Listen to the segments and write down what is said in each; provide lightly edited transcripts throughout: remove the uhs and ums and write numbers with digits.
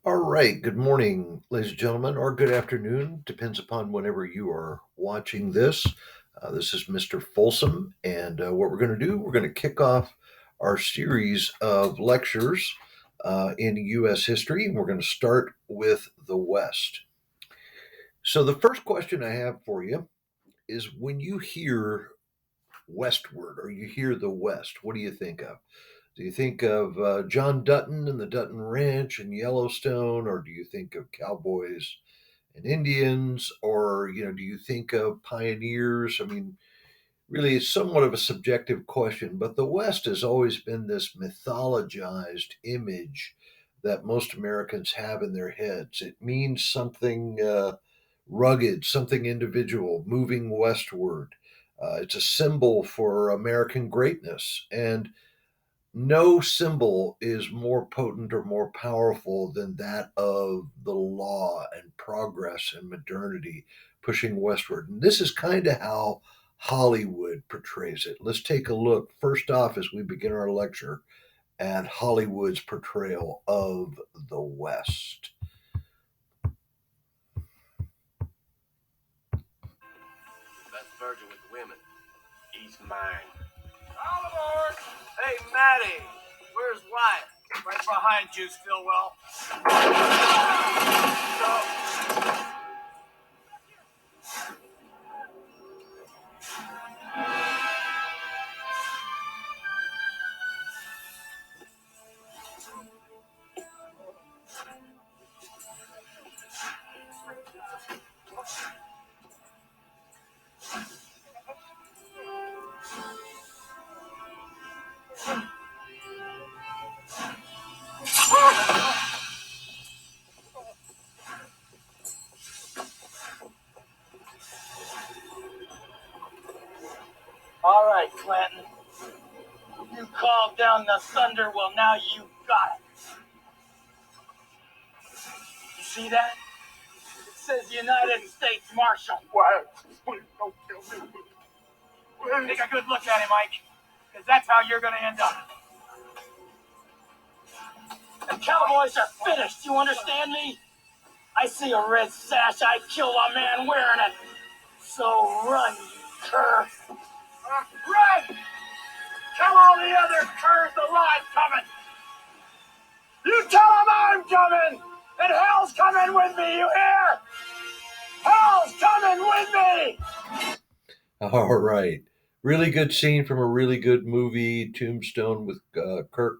All right. Good morning, ladies and gentlemen, or good afternoon. Depends upon whenever you are watching this. This is Mr. Folsom, and what we're going to do, we're going to kick off our series of lectures in U.S. history, and we're going to start with the West. So, the first question I have for you is when you hear westward or you hear the West, what do you think of? Do you think of John Dutton and the Dutton Ranch and Yellowstone, or do you think of cowboys and Indians, or do you think of pioneers? I mean, really, it's somewhat of a subjective question, but the West has always been this mythologized image that most Americans have in their heads. It means something rugged, something individual, moving westward. It's a symbol for American greatness, and no symbol is more potent or more powerful than that of the law and progress and modernity pushing westward. And this is kind of how Hollywood portrays it. Let's take a look, first off, as we begin our lecture, at Hollywood's portrayal of the West. Best virgin with the women. He's mine. All aboard! Hey, Maddie, where's Wyatt? Right behind you, Stillwell. All right, Clanton. You called down the thunder, well, now you got it. You see that? It says United States Marshal. Wyatt, please don't kill me. Please. Take a good look at him, Mike, because that's how you're going to end up. The Cowboys are finished, you understand me? I see a red sash, I kill a man wearing it. So run, you cur. Run! Tell all the other curs the law's coming. You tell them I'm coming, and hell's coming with me, you hear? Hell's coming with me! All right. Really good scene from a really good movie, Tombstone, with Kurt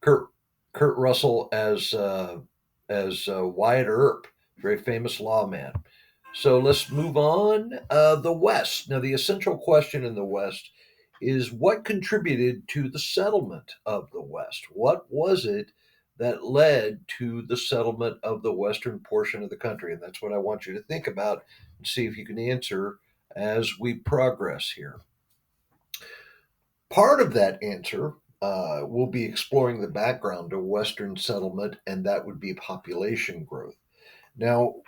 Kurt Russell as Wyatt Earp, very famous lawman. So let's move on. The West. Now, the essential question in the West is what contributed to the settlement of the West? What was it that led to the settlement of the western portion of the country? And that's what I want you to think about and see if you can answer as we progress here. Part of that answer will be exploring the background of Western settlement, and that would be population growth. Now,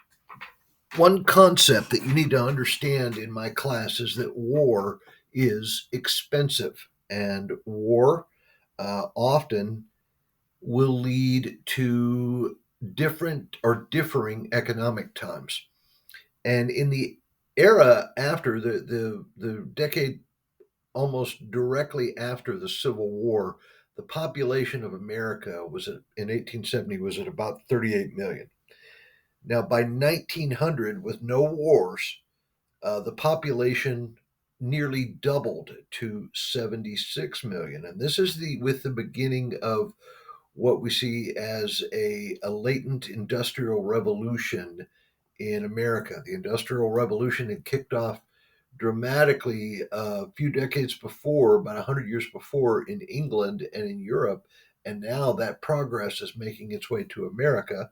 one concept that you need to understand in my class is that war is expensive, and war often will lead to different or differing economic times. And in the era after the decade almost directly after the Civil War, the population of America in 1870 was at about 38 million. Now, by 1900, with no wars, the population nearly doubled to 76 million, and this is with the beginning of what we see as a latent industrial revolution in America. The Industrial Revolution had kicked off dramatically a few decades before, about 100 years before, in England and in Europe. And now that progress is making its way to America.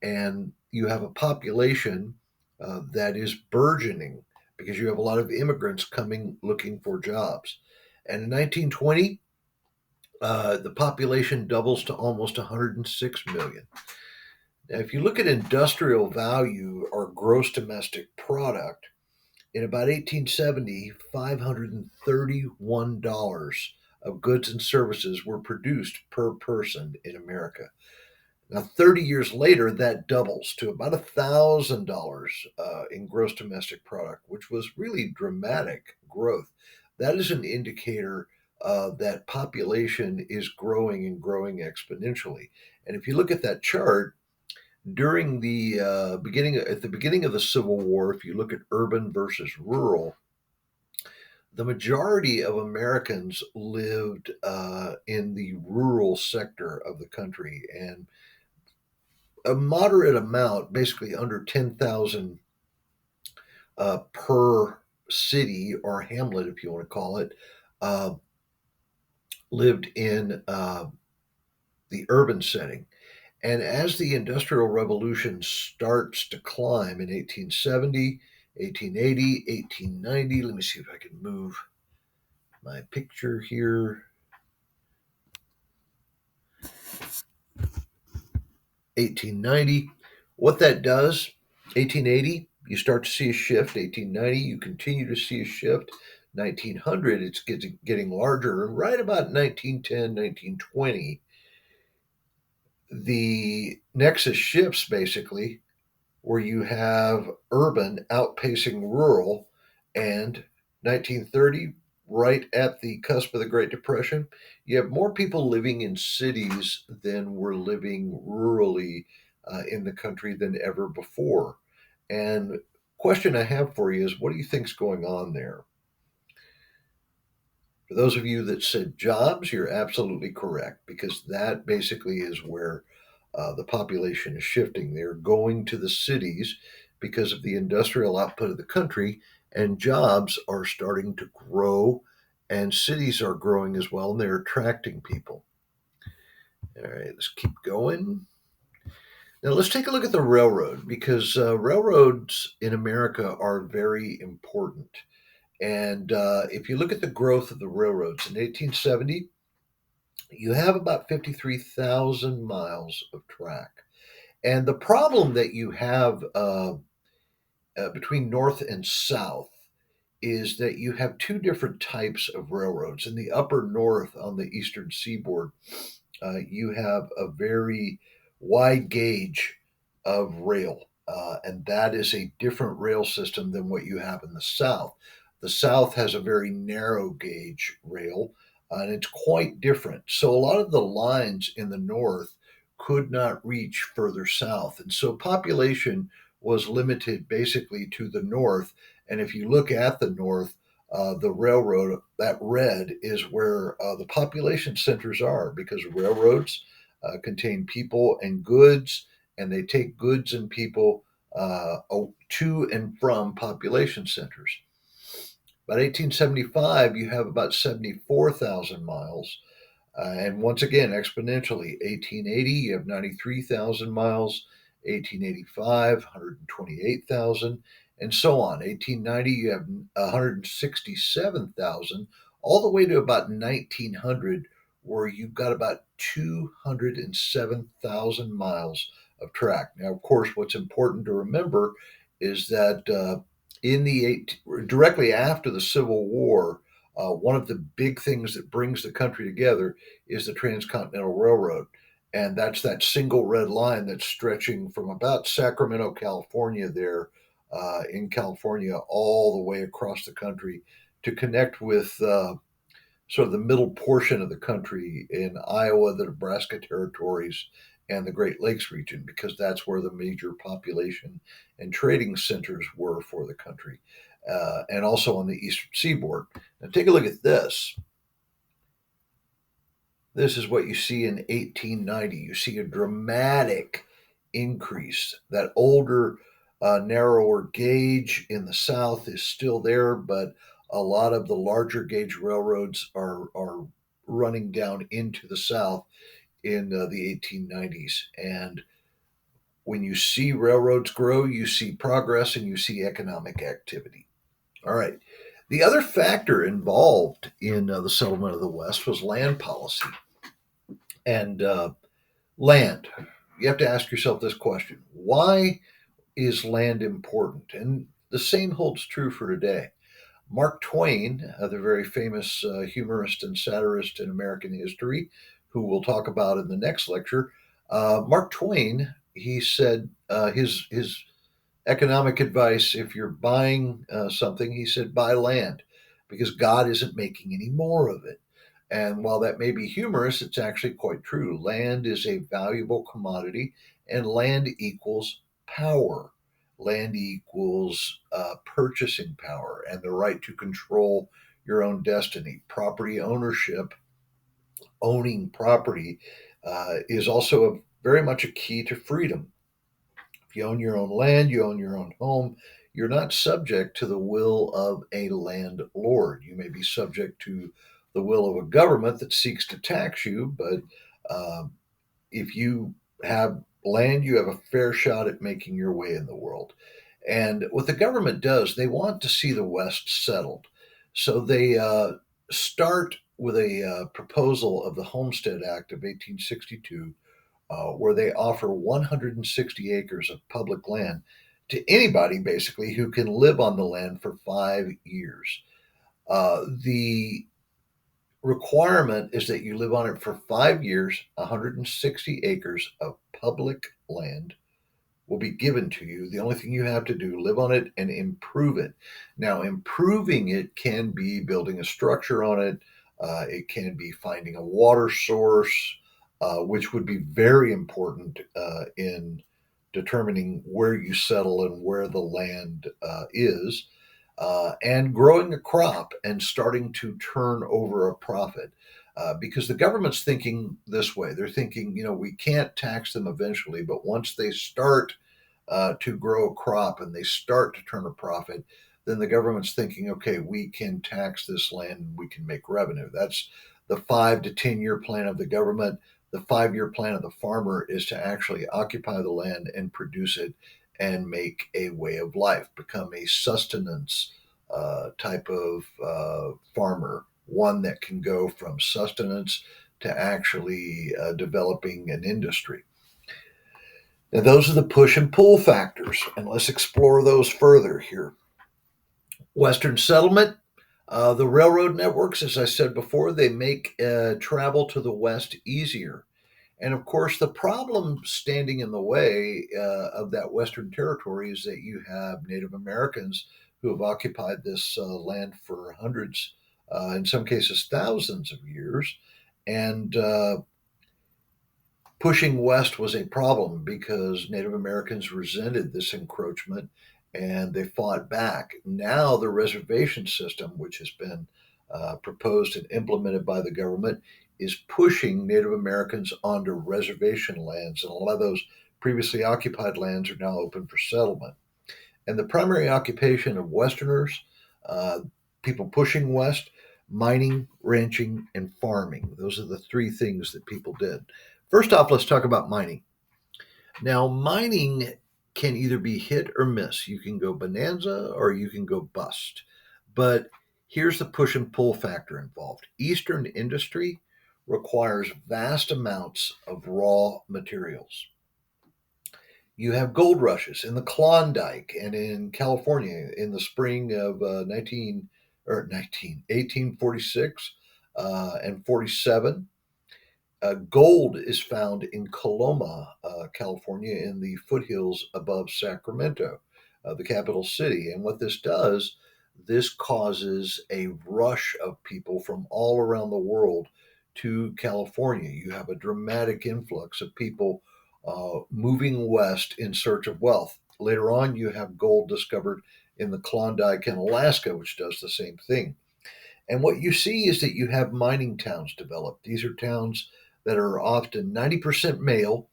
And you have a population that is burgeoning because you have a lot of immigrants coming looking for jobs. And in 1920, the population doubles to almost 106 million. Now, if you look at industrial value or gross domestic product, in about 1870, $531 of goods and services were produced per person in America. Now, 30 years later, that doubles to about $1,000 in gross domestic product, which was really dramatic growth. That is an indicator that population is growing and growing exponentially. And if you look at that chart, during the at the beginning of the Civil War, if you look at urban versus rural, the majority of Americans lived in the rural sector of the country, and a moderate amount, basically under 10,000 per city or hamlet, if you want to call it, uh, lived in the urban setting. And as the Industrial Revolution starts to climb in 1870, 1880, 1890, let me see if I can move my picture here. 1890, what that does, 1880, you start to see a shift. 1890, you continue to see a shift. 1900, it's getting larger. Right about 1910, 1920, the nexus shifts basically, where you have urban outpacing rural, and 1930, right at the cusp of the Great Depression, you have more people living in cities than were living rurally in the country than ever before. And question I have for you is, what do you think's going on there? For those of you that said jobs, you're absolutely correct, because that basically is where the population is shifting. They're going to the cities because of the industrial output of the country, and jobs are starting to grow, and cities are growing as well, and they're attracting people. All right, let's keep going. Now, let's take a look at the railroad, because railroads in America are very important. And if you look at the growth of the railroads in 1870, you have about 53,000 miles of track. And the problem that you have between north and south is that you have two different types of railroads. In the upper north on the eastern seaboard, you have a very wide gauge of rail, and that is a different rail system than what you have in the south. The south has a very narrow gauge rail, and it's quite different. So a lot of the lines in the north could not reach further south, and so population was limited basically to the north. And if you look at the north, the railroad, that red is where the population centers are, because railroads contain people and goods, and they take goods and people to and from population centers. About 1875, you have about 74,000 miles. And once again, exponentially, 1880, you have 93,000 miles, 1885, 128,000, and so on. 1890, you have 167,000, all the way to about 1900, where you've got about 207,000 miles of track. Now, of course, what's important to remember is that directly after the Civil War, one of the big things that brings the country together is the Transcontinental Railroad. And that's that single red line that's stretching from about Sacramento, California, there in California, all the way across the country to connect with sort of the middle portion of the country in Iowa, the Nebraska territories, and the Great Lakes region, because that's where the major population and trading centers were for the country, and also on the eastern seaboard. Now, take a look at this. This is what you see in 1890. You see a dramatic increase. That older, narrower gauge in the south is still there, but a lot of the larger gauge railroads are running down into the south in the 1890s. And when you see railroads grow, you see progress and you see economic activity. All right. The other factor involved in the settlement of the West was land policy. And land, you have to ask yourself this question: why is land important? And the same holds true for today. Mark Twain, the very famous humorist and satirist in American history, who we'll talk about in the next lecture, Mark Twain, he said his economic advice, if you're buying something, he said, buy land because God isn't making any more of it. And while that may be humorous, it's actually quite true. Land is a valuable commodity, and land equals power. Land equals purchasing power and the right to control your own destiny. Property ownership, owning property, is also very much a key to freedom. If you own your own land, you own your own home, you're not subject to the will of a landlord. You may be subject to the will of a government that seeks to tax you, but uh, if you have land, you have a fair shot at making your way in the world. And what the government does, they want to see the West settled. So they start with a proposal of the Homestead Act of 1862, where they offer 160 acres of public land to anybody basically who can live on the land for 5 years. The requirement is that you live on it for 5 years. 160 acres of public land will be given to you. The only thing you have to do, live on it and improve it. Now, improving it can be building a structure on it. It can be finding a water source, which would be very important in determining where you settle and where the land is, and growing a crop and starting to turn over a profit. Because the government's thinking this way. They're thinking, we can't tax them eventually, but once they start to grow a crop and they start to turn a profit, then the government's thinking, okay, we can tax this land and we can make revenue. That's the 5 to 10 year plan of the government. The 5 year plan of the farmer is to actually occupy the land and produce it and make a way of life, become a sustenance type of farmer, one that can go from sustenance to actually developing an industry. Now, those are the push and pull factors, and let's explore those further here. Western settlement, the railroad networks, as I said before, they make travel to the West easier. And of course, the problem standing in the way of that Western territory is that you have Native Americans who have occupied this land for hundreds, in some cases, thousands of years. And pushing west was a problem because Native Americans resented this encroachment and they fought back. Now, the reservation system, which has been proposed and implemented by the government, is pushing Native Americans onto reservation lands, and a lot of those previously occupied lands are now open for settlement. And the primary occupation of Westerners, uh, people pushing west, mining, ranching, and farming. Those are the three things that people did. First off, let's talk about mining. Now, mining can either be hit or miss. You can go bonanza or you can go bust. But here's the push and pull factor involved. Eastern industry requires vast amounts of raw materials. You have gold rushes in the Klondike and in California in the spring of 1846 and 47. Gold is found in Coloma, California, in the foothills above Sacramento, the capital city. And what this does, this causes a rush of people from all around the world to California. You have a dramatic influx of people moving west in search of wealth. Later on, you have gold discovered in the Klondike in Alaska, which does the same thing. And what you see is that you have mining towns develop. These are towns that are often 90% male,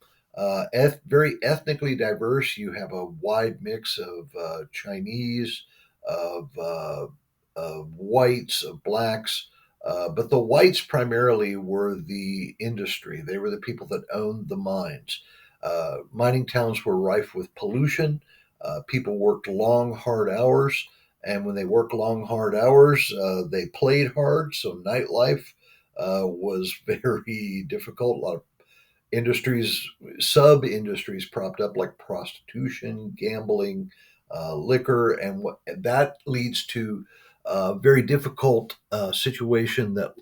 very ethnically diverse. You have a wide mix of Chinese, of, uh, of whites, of blacks. But the whites primarily were the industry. They were the people that owned the mines. Mining towns were rife with pollution. People worked long, hard hours. And when they worked long, hard hours, they played hard. So nightlife was very difficult. A lot of industries, sub industries, propped up like prostitution, gambling, liquor, and what that leads to a very difficult situation that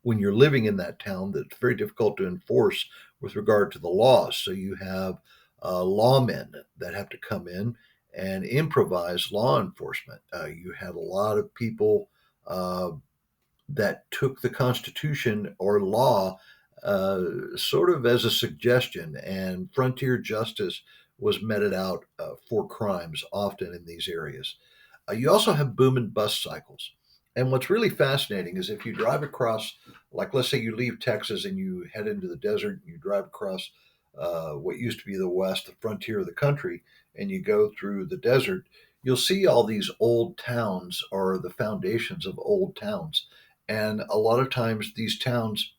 when you're living in that town, that's very difficult to enforce with regard to the laws. So you have lawmen that have to come in and improvise law enforcement. You have a lot of people uh, that took the Constitution or law sort of as a suggestion, and frontier justice was meted out for crimes often in these areas. You also have boom and bust cycles. And what's really fascinating is if you drive across, like let's say you leave Texas and you head into the desert and you drive across what used to be the West, the frontier of the country, and you go through the desert, you'll see all these old towns or the foundations of old towns. And a lot of times these towns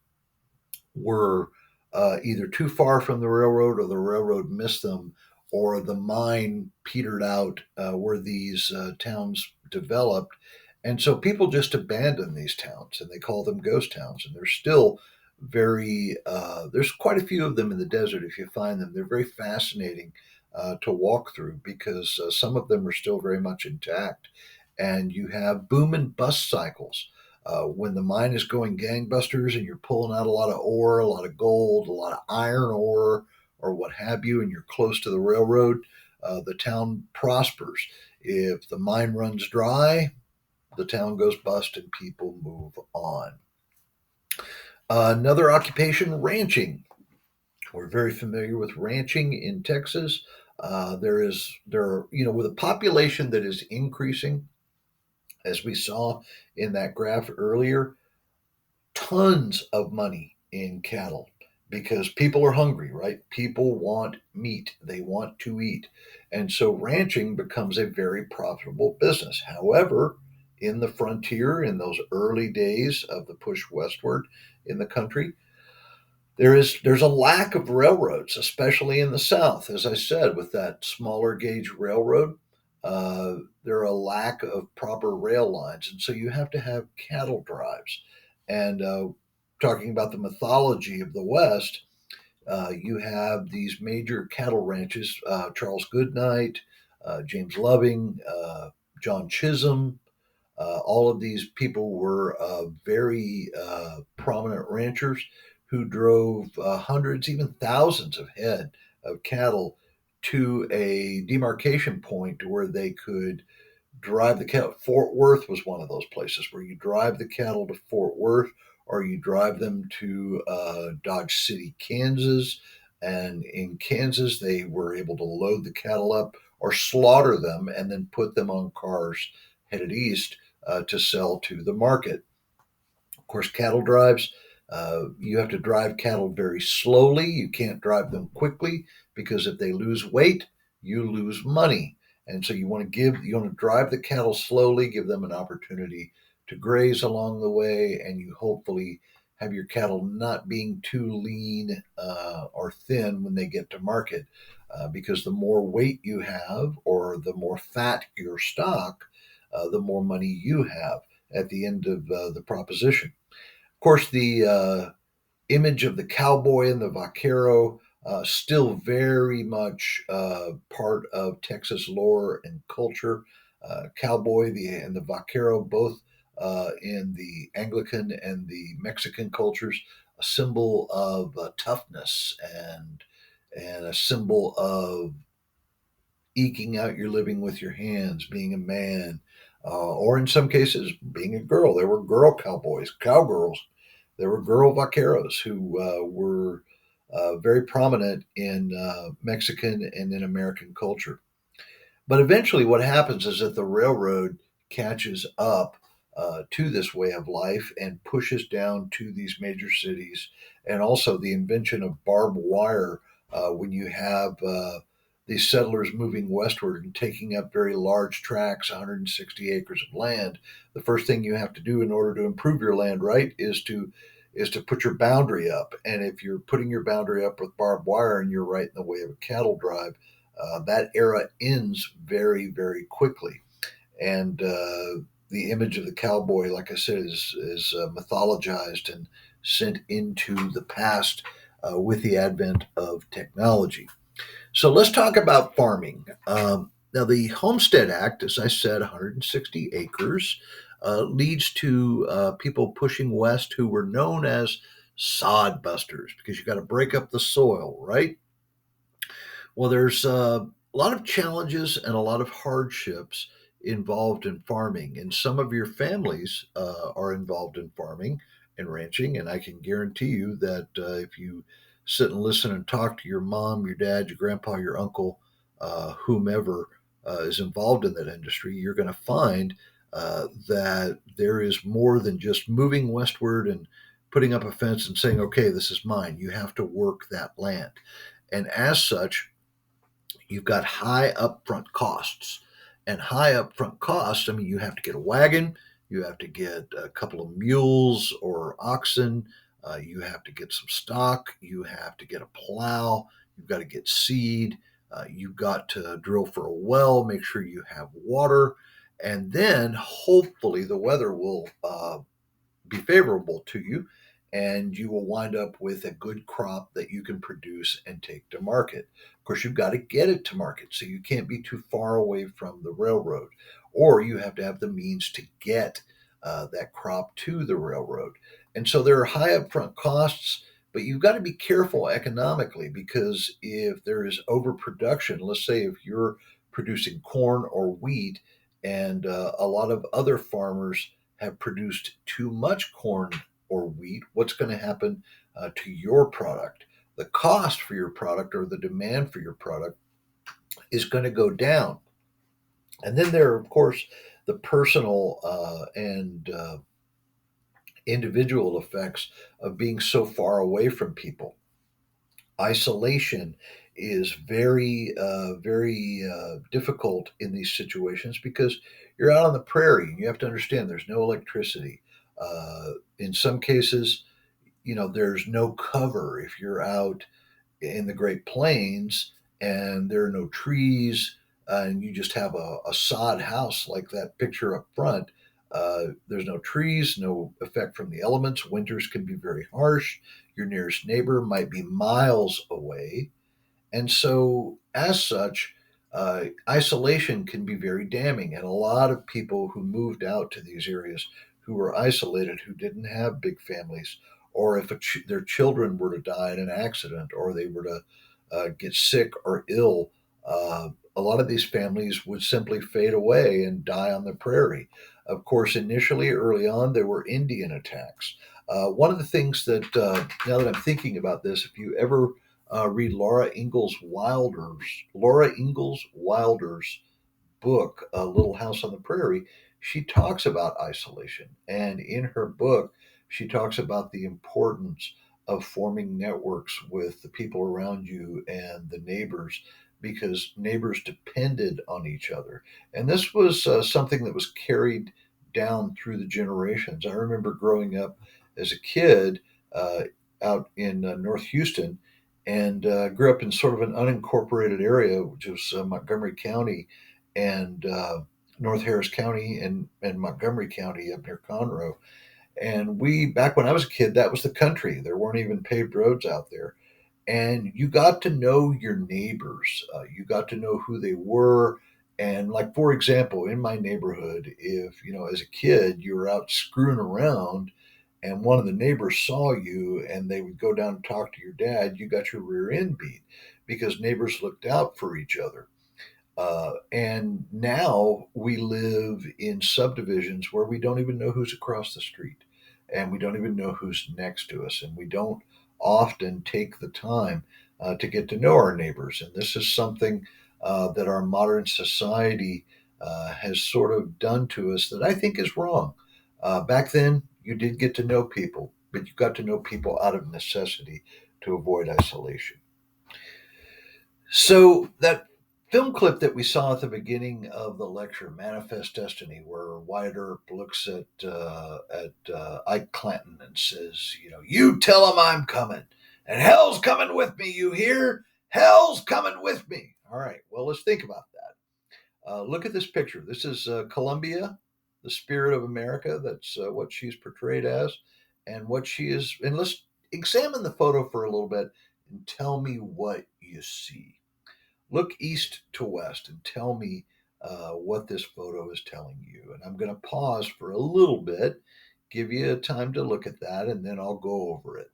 were either too far from the railroad or the railroad missed them or the mine petered out where these towns developed. And so people just abandon these towns and they call them ghost towns. And they're still there's quite a few of them in the desert if you find them. They're very fascinating to walk through because some of them are still very much intact. And you have boom and bust cycles when the mine is going gangbusters and you're pulling out a lot of ore, a lot of gold, a lot of iron ore, or what have you, and you're close to the railroad, the town prospers. If the mine runs dry, the town goes bust and people move on. Another occupation, ranching. We're very familiar with ranching in Texas. With a population that is increasing, as we saw in that graph earlier, tons of money in cattle because people are hungry, right? People want meat, they want to eat. And so ranching becomes a very profitable business. However, in the frontier, in those early days of the push westward in the country, there's a lack of railroads, especially in the South. As I said, with that smaller gauge railroad, there are a lack of proper rail lines, and so you have to have cattle drives. And talking about the mythology of the West, you have these major cattle ranches: Charles Goodnight, James Loving, John Chisholm. All of these people were very prominent ranchers who drove hundreds, even thousands of head of cattle to a demarcation point where they could drive the cattle. Fort Worth was one of those places where you drive the cattle to Fort Worth or you drive them to Dodge City, Kansas. And in Kansas, they were able to load the cattle up or slaughter them and then put them on cars headed east to sell to the market. Of course, cattle drives, you have to drive cattle very slowly. You can't drive them quickly because if they lose weight, you lose money. And so you want to drive the cattle slowly, give them an opportunity to graze along the way, and you hopefully have your cattle not being too lean or thin when they get to market. Because the more weight you have or the more fat your stock, the more money you have at the end of the proposition. Of course, the image of the cowboy and the vaquero still very much part of Texas lore and culture. And the vaquero, both in the Anglican and the Mexican cultures, a symbol of toughness and a symbol of eking out your living with your hands, being a man, or in some cases, being a girl. There were girl cowboys, cowgirls. There were girl vaqueros who were very prominent in Mexican and in American culture. But eventually, what happens is that the railroad catches up to this way of life and pushes down to these major cities, and also the invention of barbed wire when you have these settlers moving westward and taking up very large tracts, 160 acres of land. The first thing you have to do in order to improve your land, right, is to put your boundary up. And if you're putting your boundary up with barbed wire and you're right in the way of a cattle drive, that era ends very, very quickly. And the image of the cowboy, like I said, is mythologized and sent into the past with the advent of technology. So let's talk about farming. Now, the Homestead Act, as I said, 160 acres, leads to people pushing west who were known as sod busters, because you got to break up the soil, right? Well, there's a lot of challenges and a lot of hardships involved in farming, and some of your families are involved in farming and ranching. And I can guarantee you that if you sit and listen and talk to your mom, your dad, your grandpa, your uncle, whomever is involved in that industry, you're going to find that there is more than just moving westward and putting up a fence and saying, okay, this is mine. You have to work that land. And as such, you've got high upfront costs. And high upfront costs, I mean, you have to get a wagon, you have to get a couple of mules or oxen, you have to get some stock, you have to get a plow, you've got to get seed, you've got to drill for a well, make sure you have water, and then hopefully the weather will be favorable to you, and you will wind up with a good crop that you can produce and take to market. Of course, you've got to get it to market, so you can't be too far away from the railroad, or you have to have the means to get that crop to the railroad. And so there are high upfront costs, but you've got to be careful economically, because if there is overproduction, let's say if you're producing corn or wheat, and a lot of other farmers have produced too much corn or wheat, what's going to happen to your product? The cost for your product or the demand for your product is going to go down. And then there are, of course, the personal and individual effects of being so far away from people. Isolation is very difficult in these situations, because you're out on the prairie and you have to understand there's no electricity. In some cases, there's no cover if you're out in the Great Plains and there are no trees, and you just have a sod house like that picture up front. There's no trees, no effect from the elements. Winters can be very harsh. Your nearest neighbor might be miles away. And so, as such, isolation can be very damning. And a lot of people who moved out to these areas who were isolated, who didn't have big families, or if their children were to die in an accident, or they were to get sick or ill, a lot of these families would simply fade away and die on the prairie. Of course, initially, early on, there were Indian attacks. One of the things that, now that I'm thinking about this, if you ever read Laura Ingalls Wilder's book, A Little House on the Prairie, she talks about isolation. And in her book, she talks about the importance of forming networks with the people around you and the neighbors, because neighbors depended on each other. And this was something that was carried down through the generations. I remember growing up as a kid uh, out in North Houston, and grew up in sort of an unincorporated area, which was Montgomery County and North Harris County and Montgomery County up near Conroe. And back when I was a kid, that was the country. There weren't even paved roads out there. And you got to know your neighbors. You got to know who they were. And, like, for example, in my neighborhood, if, as a kid, you were out screwing around and one of the neighbors saw you and they would go down and talk to your dad, you got your rear end beat, because neighbors looked out for each other. And now we live in subdivisions where we don't even know who's across the street, and we don't even know who's next to us, and we don't often take the time to get to know our neighbors. And this is something that our modern society has sort of done to us that I think is wrong. Back then, you did get to know people, but you got to know people out of necessity to avoid isolation. So that film clip that we saw at the beginning of the lecture, "Manifest Destiny," where Wyatt Earp looks at Ike Clanton and says, "You tell him I'm coming, and hell's coming with me. You hear? Hell's coming with me." All right. Well, let's think about that. Look at this picture. This is Columbia, the spirit of America. That's what she's portrayed as, and what she is. And let's examine the photo for a little bit and tell me what you see. Look east to west and tell me what this photo is telling you. And I'm going to pause for a little bit, give you time to look at that, and then I'll go over it.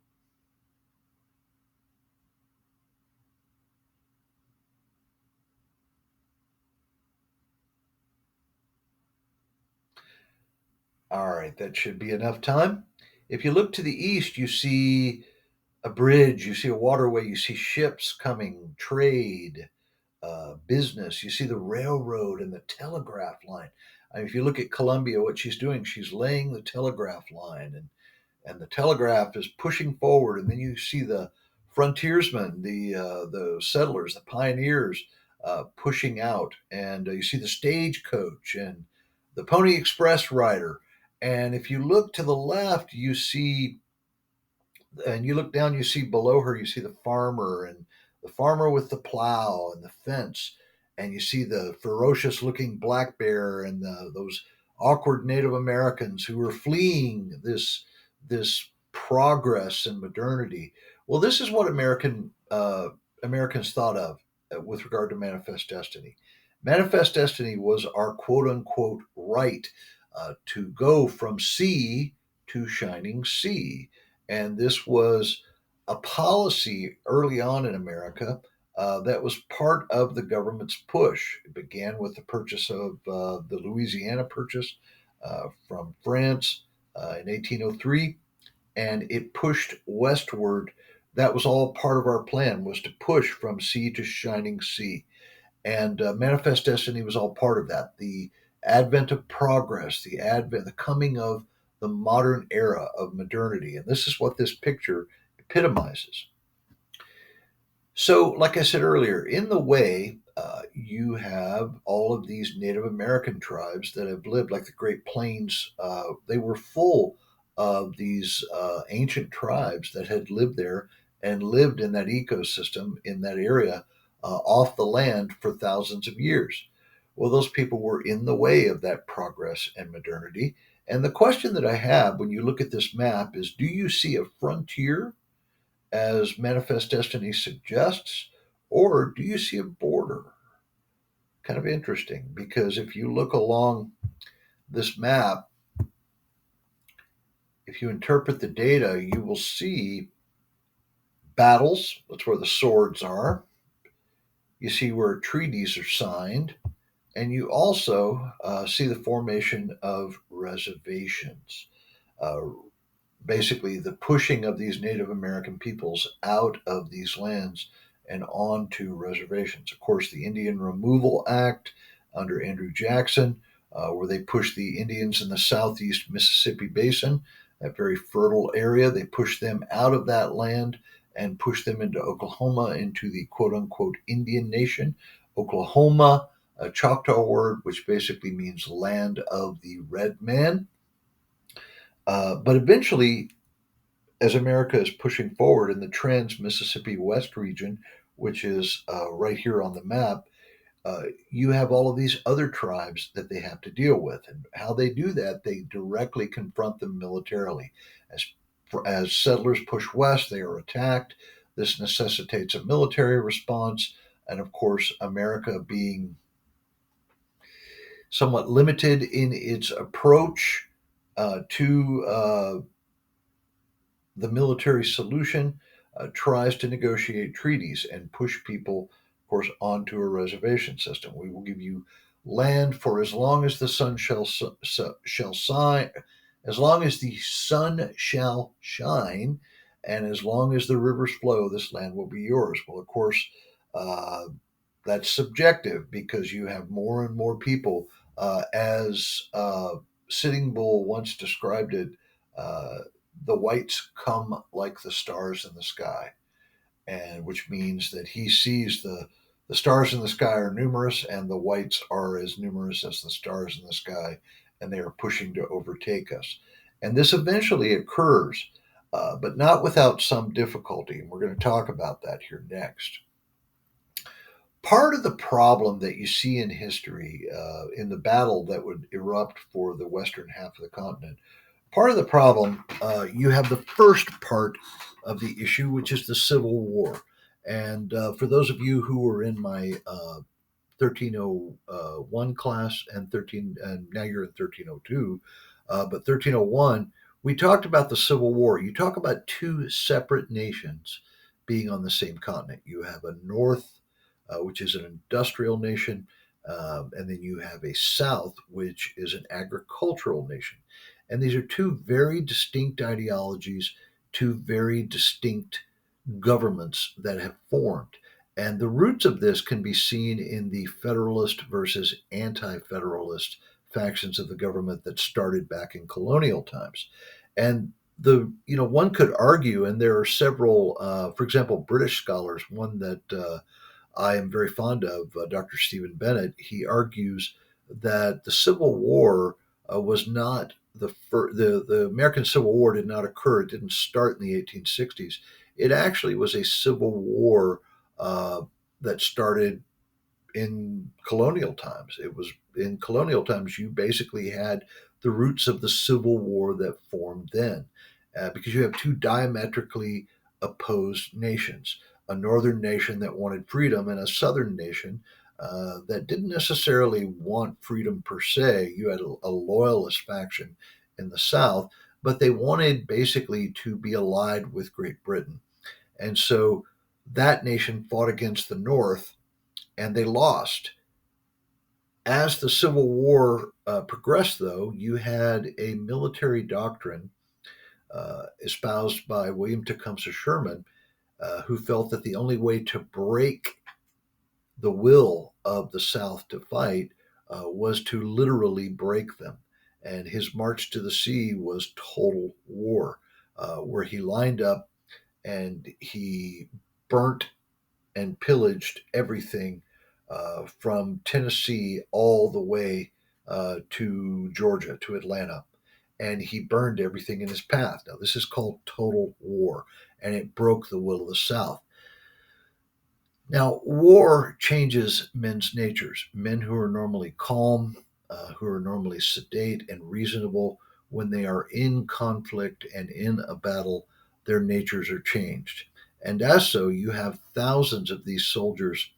All right, that should be enough time. If you look to the east, you see a bridge, you see a waterway, you see ships coming, trade, business. You see the railroad and the telegraph line. I mean, if you look at Columbia, what she's doing, she's laying the telegraph line, and the telegraph is pushing forward. And then you see the frontiersmen, the settlers, the pioneers pushing out, and you see the stagecoach and the Pony Express rider. And if you look to the left, you see and you look down, you see below her, you see the farmer and the farmer with the plow and the fence, and you see the ferocious looking black bear and those awkward Native Americans who are fleeing this progress and modernity. Well, this is what Americans thought of with regard to Manifest Destiny. Manifest Destiny was our quote unquote right to go from sea to shining sea, and this was a policy early on in America that was part of the government's push. It began with the purchase of the Louisiana Purchase from France in 1803, and it pushed westward. That was all part of our plan, was to push from sea to shining sea. And Manifest Destiny was all part of that. The advent of progress, the coming of the modern era of modernity. And this is what this picture epitomizes. So, like I said earlier, in the way, you have all of these Native American tribes that have lived, like the Great Plains. They were full of these ancient tribes that had lived there and lived in that ecosystem in that area off the land for thousands of years. Well, those people were in the way of that progress and modernity. And the question that I have when you look at this map is, do you see a frontier as Manifest Destiny suggests, or do you see a border? Kind of interesting, because if you look along this map, if you interpret the data, you will see battles. That's where the swords are. You see where treaties are signed, and you also see the formation of reservations. Uh, Basically, the pushing of these Native American peoples out of these lands and onto reservations. Of course, the Indian Removal Act under Andrew Jackson, where they pushed the Indians in the southeast Mississippi Basin, that very fertile area, they pushed them out of that land and pushed them into Oklahoma, into the quote unquote Indian Nation. Oklahoma, a Choctaw word which basically means land of the red man. But eventually, as America is pushing forward in the Trans Mississippi West region, which is right here on the map, you have all of these other tribes that they have to deal with. And how they do that, they directly confront them militarily. As settlers push west, they are attacked. This necessitates a military response. And of course, America being somewhat limited in its approach to the military solution, tries to negotiate treaties and push people, of course, onto a reservation system. We will give you land for as long as the sun shall shine, as long as the sun shall shine, and as long as the rivers flow. This land will be yours. Well, of course, uh, that's subjective because you have more and more people, as Sitting Bull once described it. Uh, the whites come like the stars in the sky, and which means that he sees the stars in the sky are numerous, and the whites are as numerous as the stars in the sky, and they are pushing to overtake us. And this eventually occurs, but not without some difficulty. And we're going to talk about that here next. Part of the problem that you see in history, in the battle that would erupt for the western half of the continent, part of the problem, you have the first part of the issue, which is the Civil War. And for those of you who were in my 1301 class and 13, and now you're in 1302, but 1301, we talked about the Civil War. You talk about two separate nations being on the same continent. You have a North, which is an industrial nation, and then you have a South, which is an agricultural nation. And these are two very distinct ideologies, two very distinct governments that have formed. And the roots of this can be seen in the Federalist versus anti Federalist factions of the government that started back in colonial times. And one could argue, and there are several, for example, British scholars, one that I am very fond of, Dr. Stephen Bennett. He argues that the Civil War was not the American Civil War did not occur. It didn't start in the 1860s. It actually was a civil war uh, that started in colonial times. It was in colonial times you basically had the roots of the Civil War that formed then, because you have two diametrically opposed nations: a northern nation that wanted freedom and a southern nation that didn't necessarily want freedom per se. You had a loyalist faction in the South, but they wanted basically to be allied with Great Britain. And so that nation fought against the North and they lost. As the Civil War progressed, though, you had a military doctrine espoused by William Tecumseh Sherman, who felt that the only way to break the will of the South to fight was to literally break them. And his march to the sea was total war, where he lined up and he burnt and pillaged everything from Tennessee all the way to Georgia, to Atlanta. And he burned everything in his path. Now, this is called total war, and it broke the will of the South. Now, war changes men's natures. Men who are normally calm, who are normally sedate and reasonable, when they are in conflict and in a battle, their natures are changed. And as so, you have thousands of these soldiers,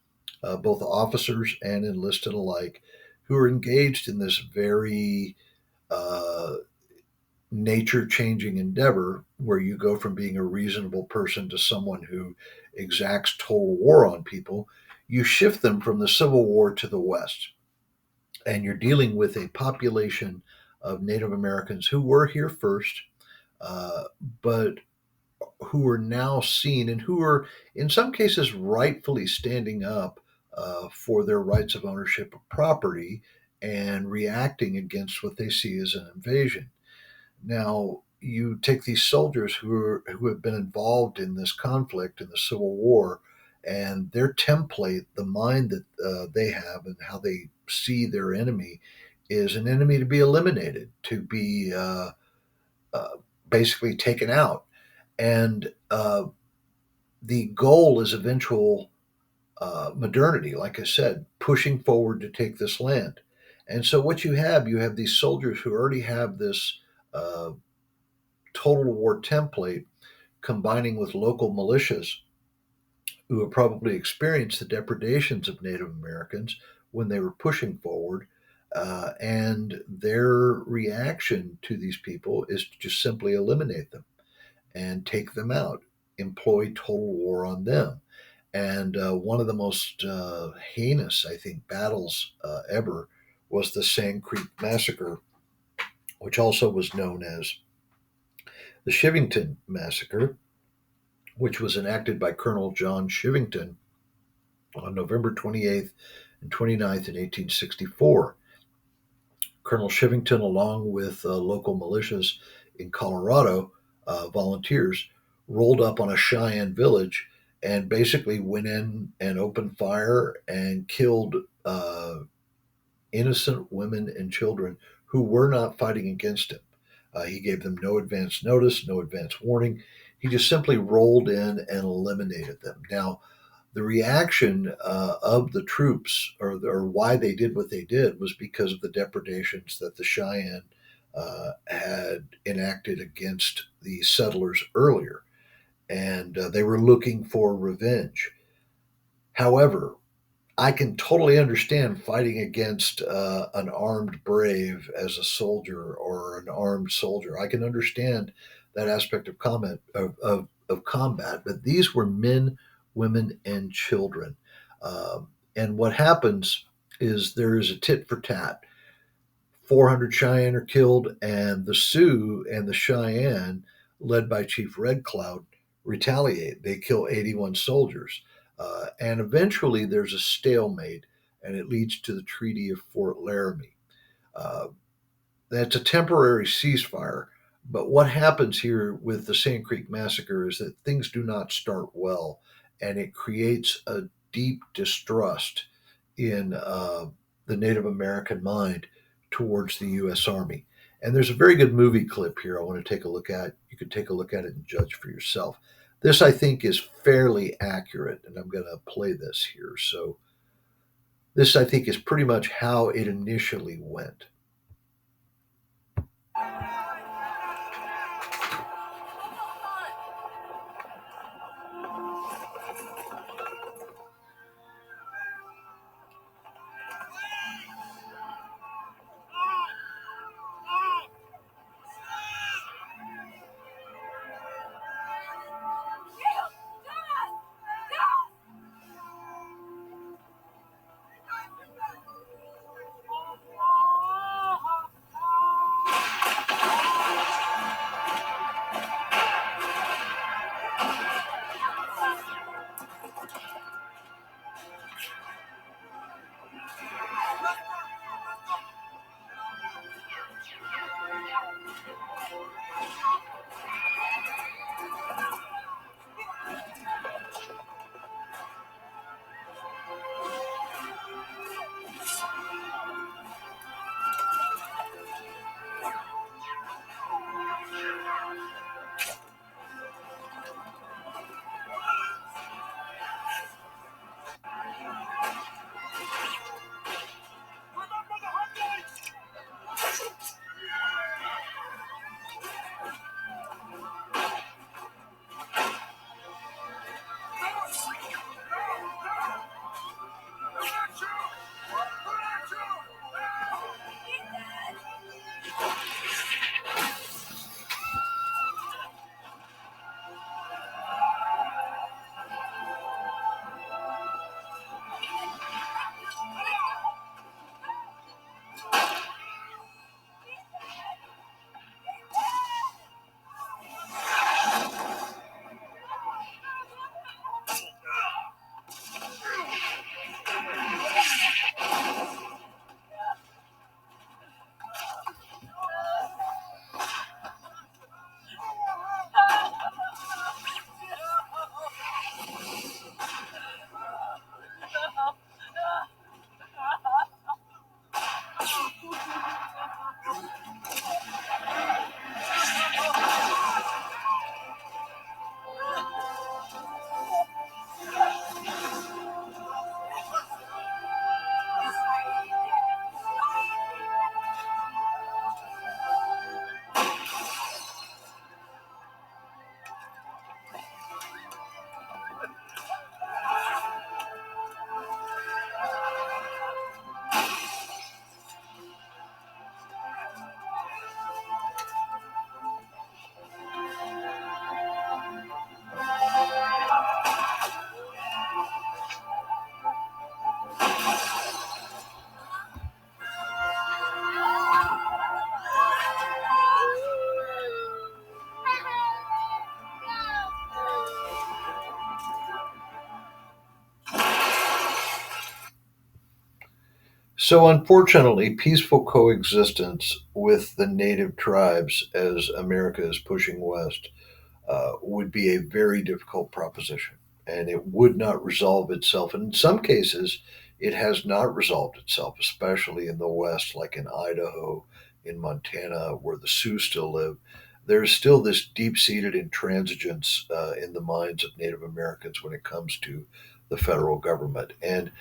both officers and enlisted alike, who are engaged in this very uh, nature changing endeavor where you go from being a reasonable person to someone who exacts total war on people. You shift them from the Civil War to the West, and you're dealing with a population of Native Americans who were here first, uh, but who are now seen and who are, in some cases, rightfully standing up for their rights of ownership of property and reacting against what they see as an invasion. Now, you take these soldiers who have been involved in this conflict in the Civil War, and their template, the mind that they have, and how they see their enemy, is an enemy to be eliminated, to be uh, basically taken out, and the goal is eventual modernity. Like I said, pushing forward to take this land. And so, what you have these soldiers who already have this. Uh, Total war template combining with local militias who have probably experienced the depredations of Native Americans when they were pushing forward. And their reaction to these people is to just simply eliminate them and take them out, employ total war on them. And one of the most heinous, I think, battles ever was the Sand Creek Massacre, which also was known as the Chivington Massacre, which was enacted by Colonel John Chivington on November 28th and 29th in 1864. Colonel Chivington, along with local militias in Colorado, volunteers, rolled up on a Cheyenne village and basically went in and opened fire and killed innocent women and children who were not fighting against him. He gave them no advance notice, no advance warning. He just simply rolled in and eliminated them. Now, the reaction of the troops, or why they did what they did, was because of the depredations that the Cheyenne had enacted against the settlers earlier, and they were looking for revenge. However, I can totally understand fighting against an armed brave as a soldier or an armed soldier. I can understand that aspect of of combat, but these were men, women, and children. And what happens is there is a tit for tat. 400 Cheyenne are killed, and the Sioux and the Cheyenne, led by Chief Red Cloud, retaliate. They kill 81 soldiers. And eventually there's a stalemate, and it leads to the Treaty of Fort Laramie. Uh, that's a temporary ceasefire. But what happens here with the Sand Creek Massacre is that things do not start well, and it creates a deep distrust in the Native American mind towards the U.S. Army. And there's a very good movie clip here I want to take a look at. You can take a look at it and judge for yourself. This, I think, is fairly accurate, and I'm going to play this here. So, this, I think, is pretty much how it initially went. So, unfortunately, peaceful coexistence with the native tribes as America is pushing west would be a very difficult proposition. And it would not resolve itself. And in some cases, it has not resolved itself, especially in the West, like in Idaho, in Montana, where the Sioux still live. There's still this deep seated intransigence in the minds of Native Americans when it comes to the federal government. And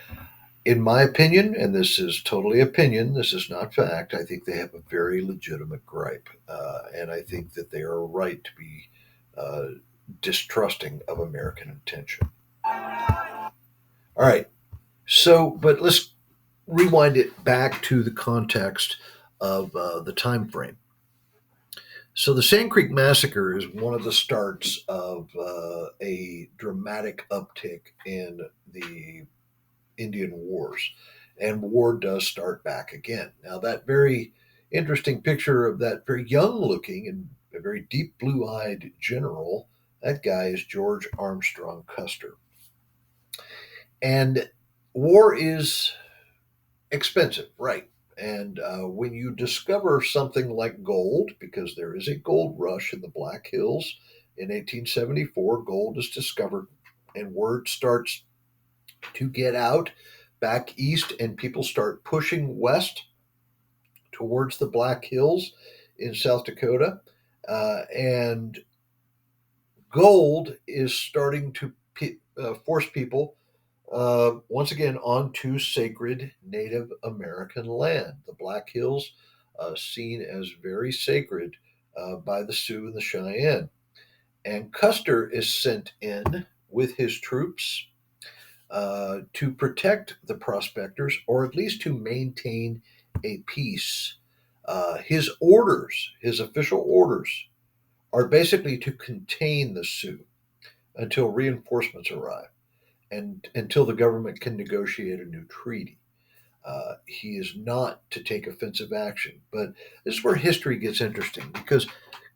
in my opinion, and this is totally opinion, this is not fact, I think they have a very legitimate gripe. And I think that they are right to be uh, distrusting of American intention. All right. So, but let's rewind it back to the context of the time frame. So, the Sand Creek Massacre is one of the starts of a dramatic uptick in the Indian Wars, and war does start back again. Now, that very interesting picture of that very young looking and a very deep blue eyed general. That guy is George Armstrong Custer. And war is expensive, right? And when you discover something like gold, because there is a gold rush in the Black Hills in 1874, gold is discovered, and word starts to get out back east, and people start pushing west towards the Black Hills in South Dakota. And gold is starting to force people once again onto sacred Native American land. The Black Hills, seen as very sacred by the Sioux and the Cheyenne. And Custer is sent in with his troops to protect the prospectors, or at least to maintain a peace. His orders, his official orders, are basically to contain the Sioux until reinforcements arrive and until the government can negotiate a new treaty. He is not to take offensive action. But this is where history gets interesting because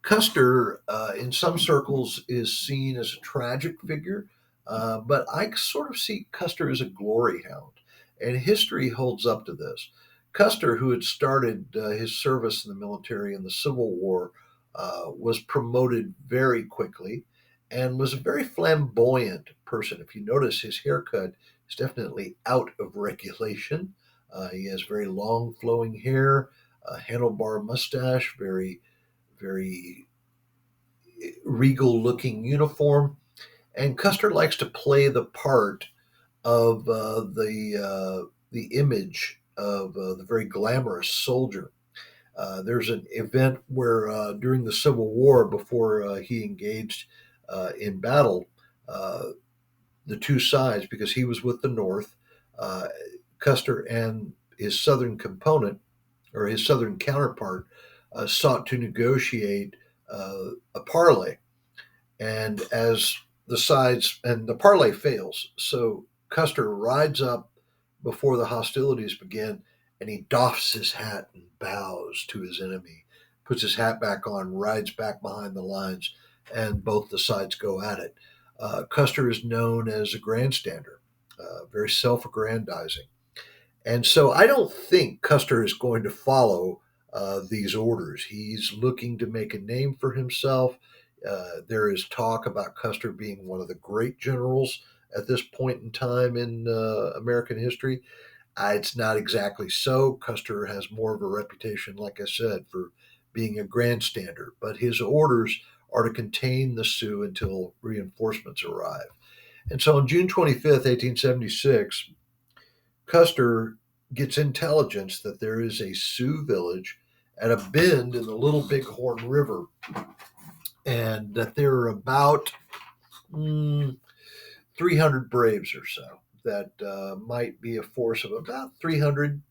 Custer, in some circles, is seen as a tragic figure, but I sort of see Custer as a glory hound. And history holds up to this. Custer, who had started his service in the military in the Civil War, was promoted very quickly and was a very flamboyant person. If you notice, his haircut is definitely out of regulation. He has very long flowing hair, a handlebar mustache, very regal looking uniform. And Custer likes to play the part of the image of the very glamorous soldier. There's an event where during the Civil War, before he engaged in battle, uh, the two sides, because he was with the North, uh, Custer and his Southern component or his Southern counterpart sought to negotiate a parley. And as the sides, and the parley fails, so Custer rides up before the hostilities begin and he doffs his hat and bows to his enemy, puts his hat back on, rides back behind the lines, and both the sides go at it. Custer is known as a grandstander, very self aggrandizing. And so I don't think Custer is going to follow these orders. He's looking to make a name for himself. There is talk about Custer being one of the great generals at this point in time in American history. It's not exactly so. Custer has more of a reputation, like I said, for being a grandstander, but his orders are to contain the Sioux until reinforcements arrive. And so on June 25th, 1876, Custer gets intelligence that there is a Sioux village at a bend in the Little Bighorn River, and that there are about 300 Braves or so. That might be a force of about 300,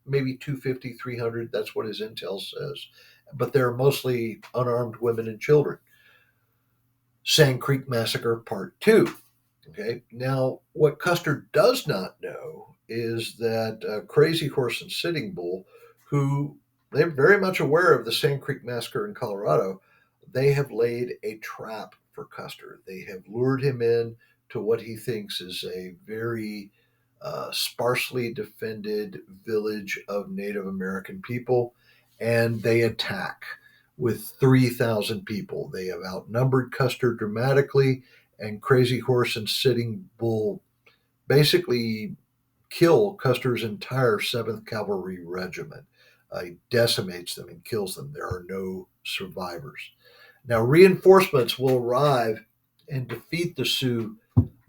maybe 250, 300. That's what his intel says. But they're mostly unarmed women and children. Sand Creek Massacre Part 2. Okay. Now, what Custer does not know is that Crazy Horse and Sitting Bull, who they're very much aware of the Sand Creek Massacre in Colorado, they have laid a trap for Custer. They have lured him in to what he thinks is a very sparsely defended village of Native American people, and they attack with 3,000 people. They have outnumbered Custer dramatically, and Crazy Horse and Sitting Bull basically kill Custer's entire 7th Cavalry Regiment. He decimates them and kills them. There are no survivors. Now, reinforcements will arrive and defeat the Sioux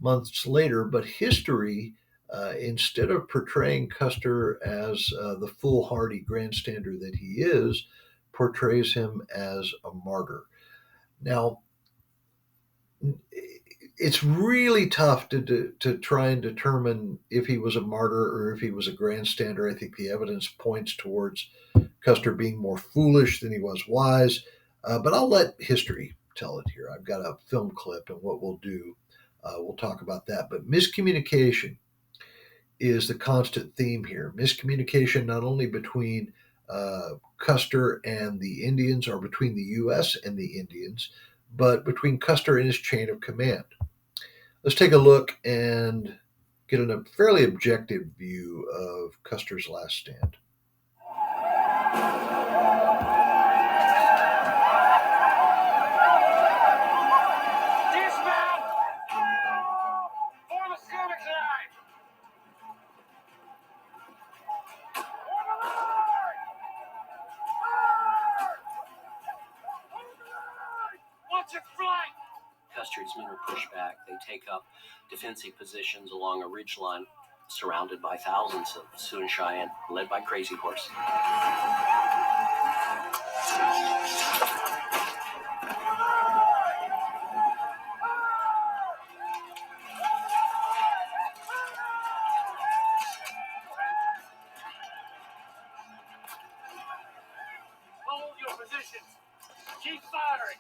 months later, but history, instead of portraying Custer as the foolhardy grandstander that he is, portrays him as a martyr. Now, it's really tough to try and determine if he was a martyr or if he was a grandstander. I think the evidence points towards Custer being more foolish than he was wise, but I'll let history tell it here. I've got a film clip, and what we'll do, we'll talk about that. But miscommunication is the constant theme here. Miscommunication not only between Custer and the Indians are between the U.S. and the Indians, but between Custer and his chain of command. Let's take a look and get a fairly objective view of Custer's last stand. Dismount! Form a skirmish line! Watch your flank! Custer's men are pushed back. They take up defensive positions along a ridge line, surrounded by thousands of Sioux and Cheyenne, led by Crazy Horse. Hold your positions. Keep firing.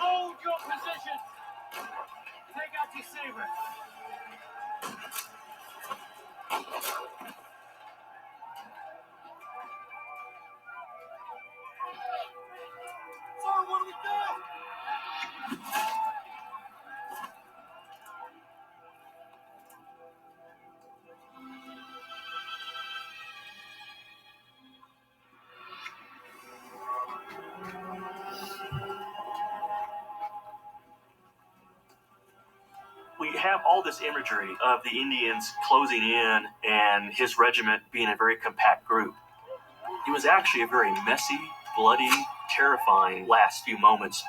Hold your positions. Take out your saber. Sir, what do we do? We have all this imagery of the Indians closing in and his regiment being a very compact group. It was actually a very messy, bloody, terrifying last few moments.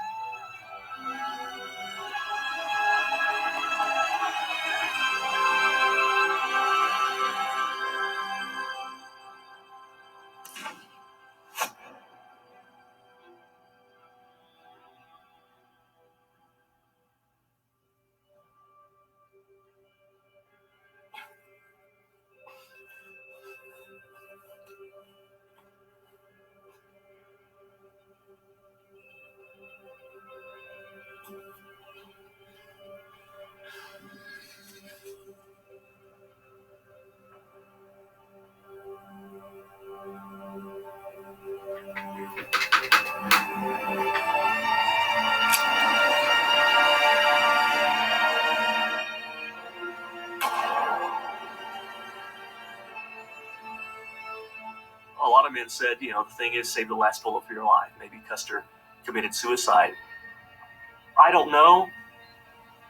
A lot of men said, the thing is save the last bullet for your life. Maybe Custer committed suicide. I don't know.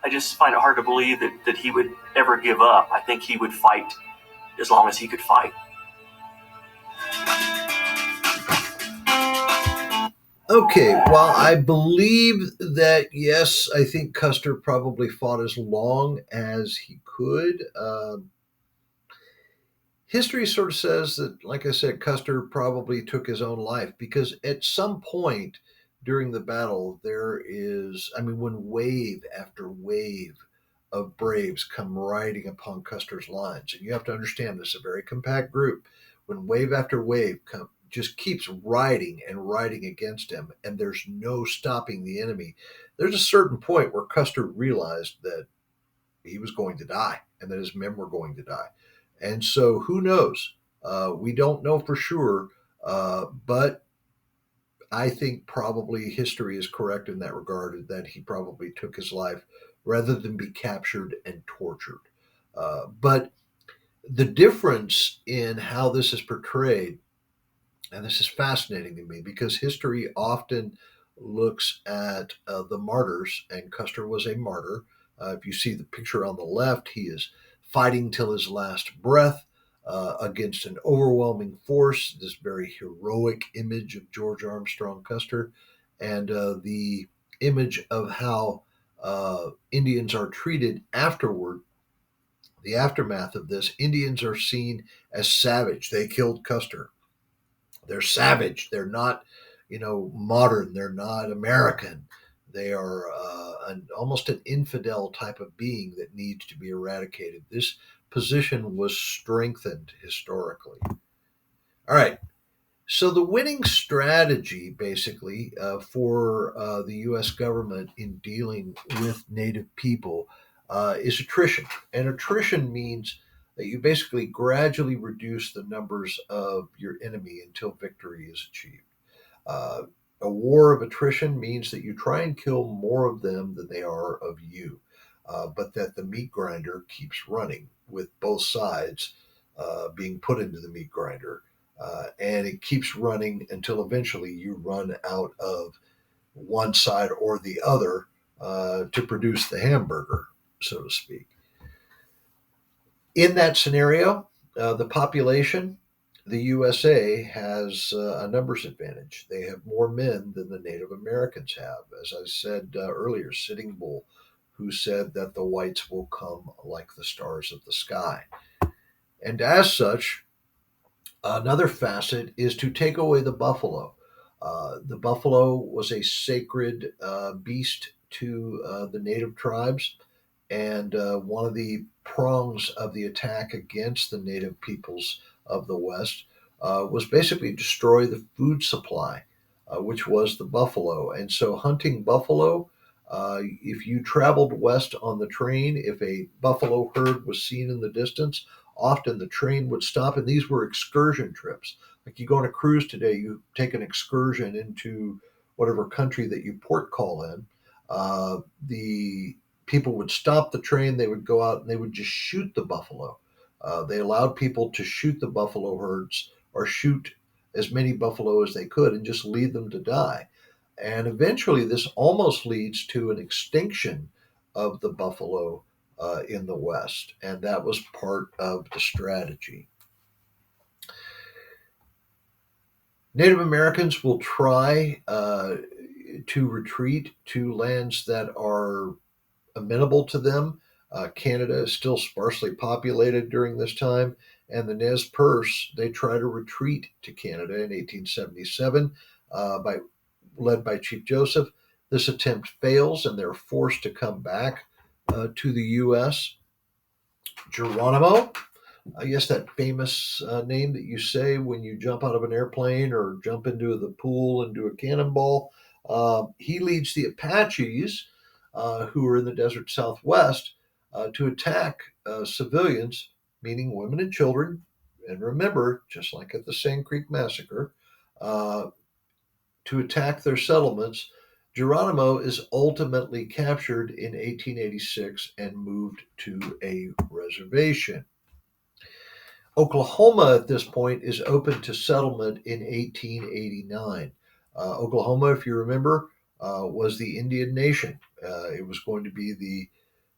I just find it hard to believe that he would ever give up. I think he would fight as long as he could fight. Okay, while I believe that, yes, I think Custer probably fought as long as he could. History sort of says that, like I said, Custer probably took his own life because at some point during the battle, when wave after wave of braves come riding upon Custer's lines, and you have to understand this is a very compact group. When wave after wave just keeps riding and riding against him, and there's no stopping the enemy, there's a certain point where Custer realized that he was going to die and that his men were going to die. And so who knows? We don't know for sure, but I think probably history is correct in that regard, that he probably took his life rather than be captured and tortured. But the difference in how this is portrayed, and this is fascinating to me because history often looks at the martyrs, and Custer was a martyr. If you see the picture on the left, he is fighting till his last breath against an overwhelming force, this very heroic image of George Armstrong Custer, and the image of how Indians are treated afterward. The aftermath of this, Indians are seen as savage. They killed Custer. They're savage. They're not, modern. They're not American. They are almost an infidel type of being that needs to be eradicated. This position was strengthened historically. All right. So the winning strategy, basically, for the U.S. government in dealing with Native people is attrition, and attrition means that you basically gradually reduce the numbers of your enemy until victory is achieved. Uh, a war of attrition means that you try and kill more of them than they are of you, but that the meat grinder keeps running with both sides being put into the meat grinder. And it keeps running until eventually you run out of one side or the other to produce the hamburger, so to speak. In that scenario, the population, the USA has a numbers advantage. They have more men than the Native Americans have. As I said earlier, Sitting Bull, who said that the whites will come like the stars of the sky. And as such, another facet is to take away the buffalo. The buffalo was a sacred beast to the native tribes, and one of the prongs of the attack against the native peoples of the West was basically destroy the food supply, which was the buffalo. And so, hunting buffalo, if you traveled west on the train, if a buffalo herd was seen in the distance, often the train would stop, and these were excursion trips. Like you go on a cruise today, you take an excursion into whatever country that you port call in. The people would stop the train, they would go out and they would just shoot the buffalo. They allowed people to shoot the buffalo herds or shoot as many buffalo as they could and just leave them to die. And eventually, this almost leads to an extinction of the buffalo in the West, and that was part of the strategy. Native Americans will try to retreat to lands that are amenable to them. Canada is still sparsely populated during this time, and the Nez Perce, they try to retreat to Canada in 1877, led by Chief Joseph. This attempt fails, and they're forced to come back to the U.S. Geronimo, I guess that famous name that you say when you jump out of an airplane or jump into the pool and do a cannonball. He leads the Apaches, who are in the desert southwest, to attack civilians, meaning women and children. And remember, just like at the Sand Creek Massacre, to attack their settlements. Geronimo is ultimately captured in 1886 and moved to a reservation. Oklahoma at this point is open to settlement in 1889. Oklahoma, if you remember, was the Indian nation. It was going to be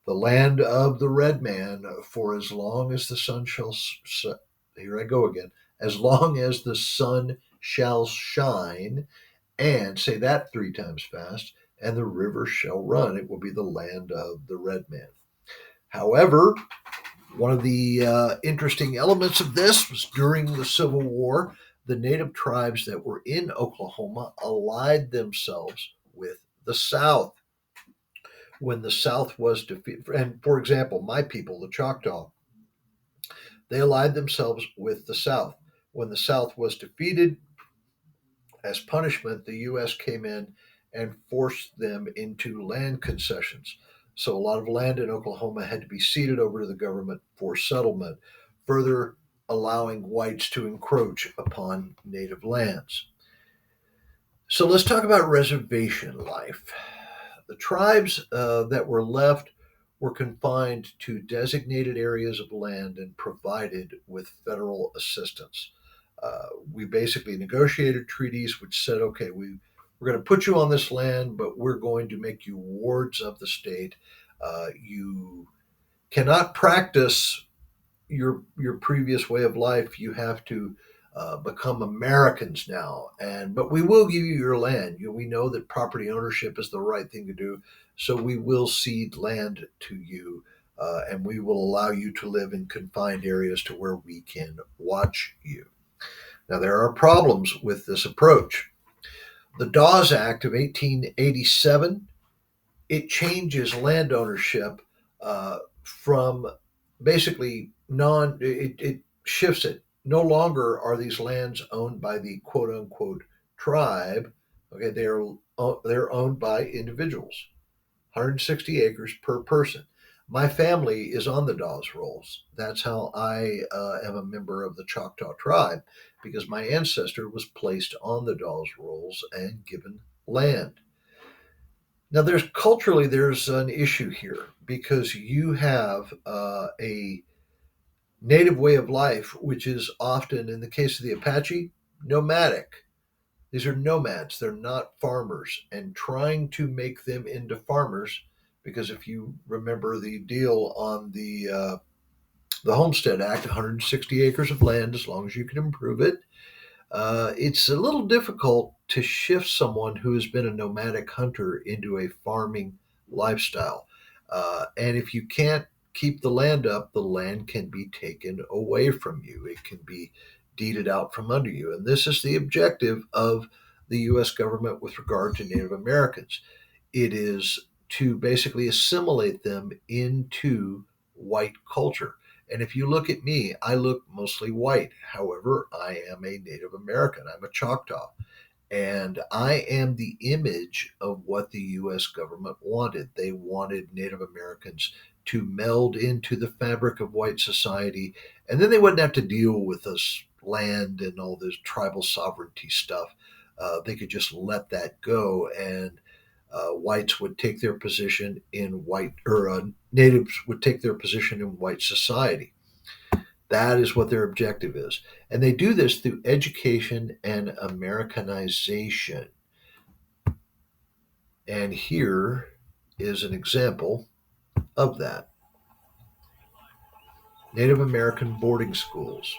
the land of the red man for as long as the sun shall. Here I go again. As long as the sun shall shine, and say that 3 times fast, and the river shall run. It will be the land of the red man. However, one of the interesting elements of this was during the Civil War, the native tribes that were in Oklahoma allied themselves with the South. When the South was defeated, and for example, my people, the Choctaw, they allied themselves with the South. When the South was defeated, as punishment, the U.S. came in and forced them into land concessions. So a lot of land in Oklahoma had to be ceded over to the government for settlement, further allowing whites to encroach upon native lands. So let's talk about reservation life. The tribes that were left were confined to designated areas of land and provided with federal assistance. We basically negotiated treaties which said, okay, we're going to put you on this land, but we're going to make you wards of the state. You cannot practice your previous way of life. You have to become Americans now, but we will give you your land. We know that property ownership is the right thing to do, so we will cede land to you, and we will allow you to live in confined areas to where we can watch you. Now, there are problems with this approach. The Dawes Act of 1887, it changes land ownership from basically it shifts it. No longer are these lands owned by the quote unquote tribe. Okay, they're owned by individuals. 160 acres per person. My family is on the Dawes Rolls. That's how I am a member of the Choctaw tribe, because my ancestor was placed on the Dawes Rolls and given land. Now, there's an issue here because you have a native way of life, which is often, in the case of the Apache, nomadic. These are nomads, they're not farmers, and trying to make them into farmers, because if you remember the deal on the Homestead Act, 160 acres of land as long as you can improve it. It's a little difficult to shift someone who has been a nomadic hunter into a farming lifestyle. And if you can't keep the land up, the land can be taken away from you. It can be deeded out from under you. And this is the objective of the U.S. government with regard to Native Americans. It is to basically assimilate them into white culture. And if you look at me, I look mostly white. However, I am a Native American. I'm a Choctaw. And I am the image of what the U.S. government wanted. They wanted Native Americans to meld into the fabric of white society, and then they wouldn't have to deal with this land and all this tribal sovereignty stuff. They could just let that go, and whites would take their position in white, or natives would take their position in white society. That is what their objective is. And they do this through education and Americanization. And here is an example of that. Native American boarding schools.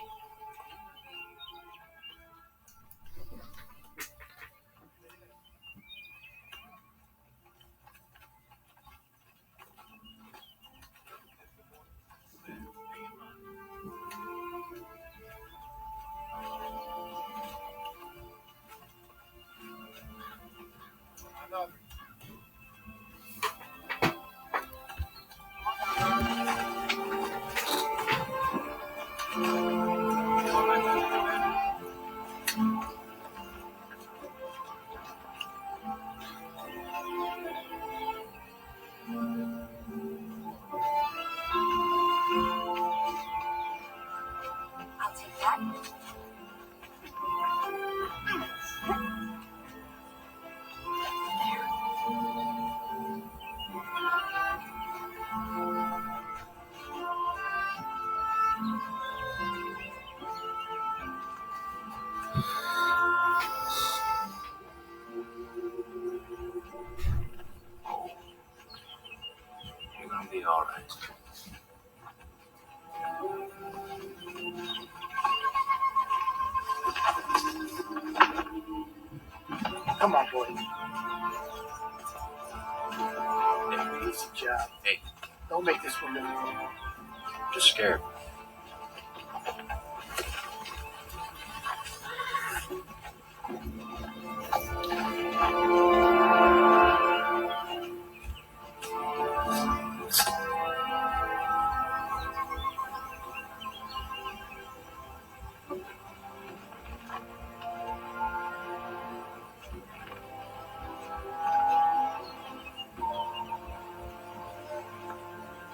I'll take that. You're gonna be all right. Come on, boy. Easy job. Hey. Don't make this one difficult. Just scared.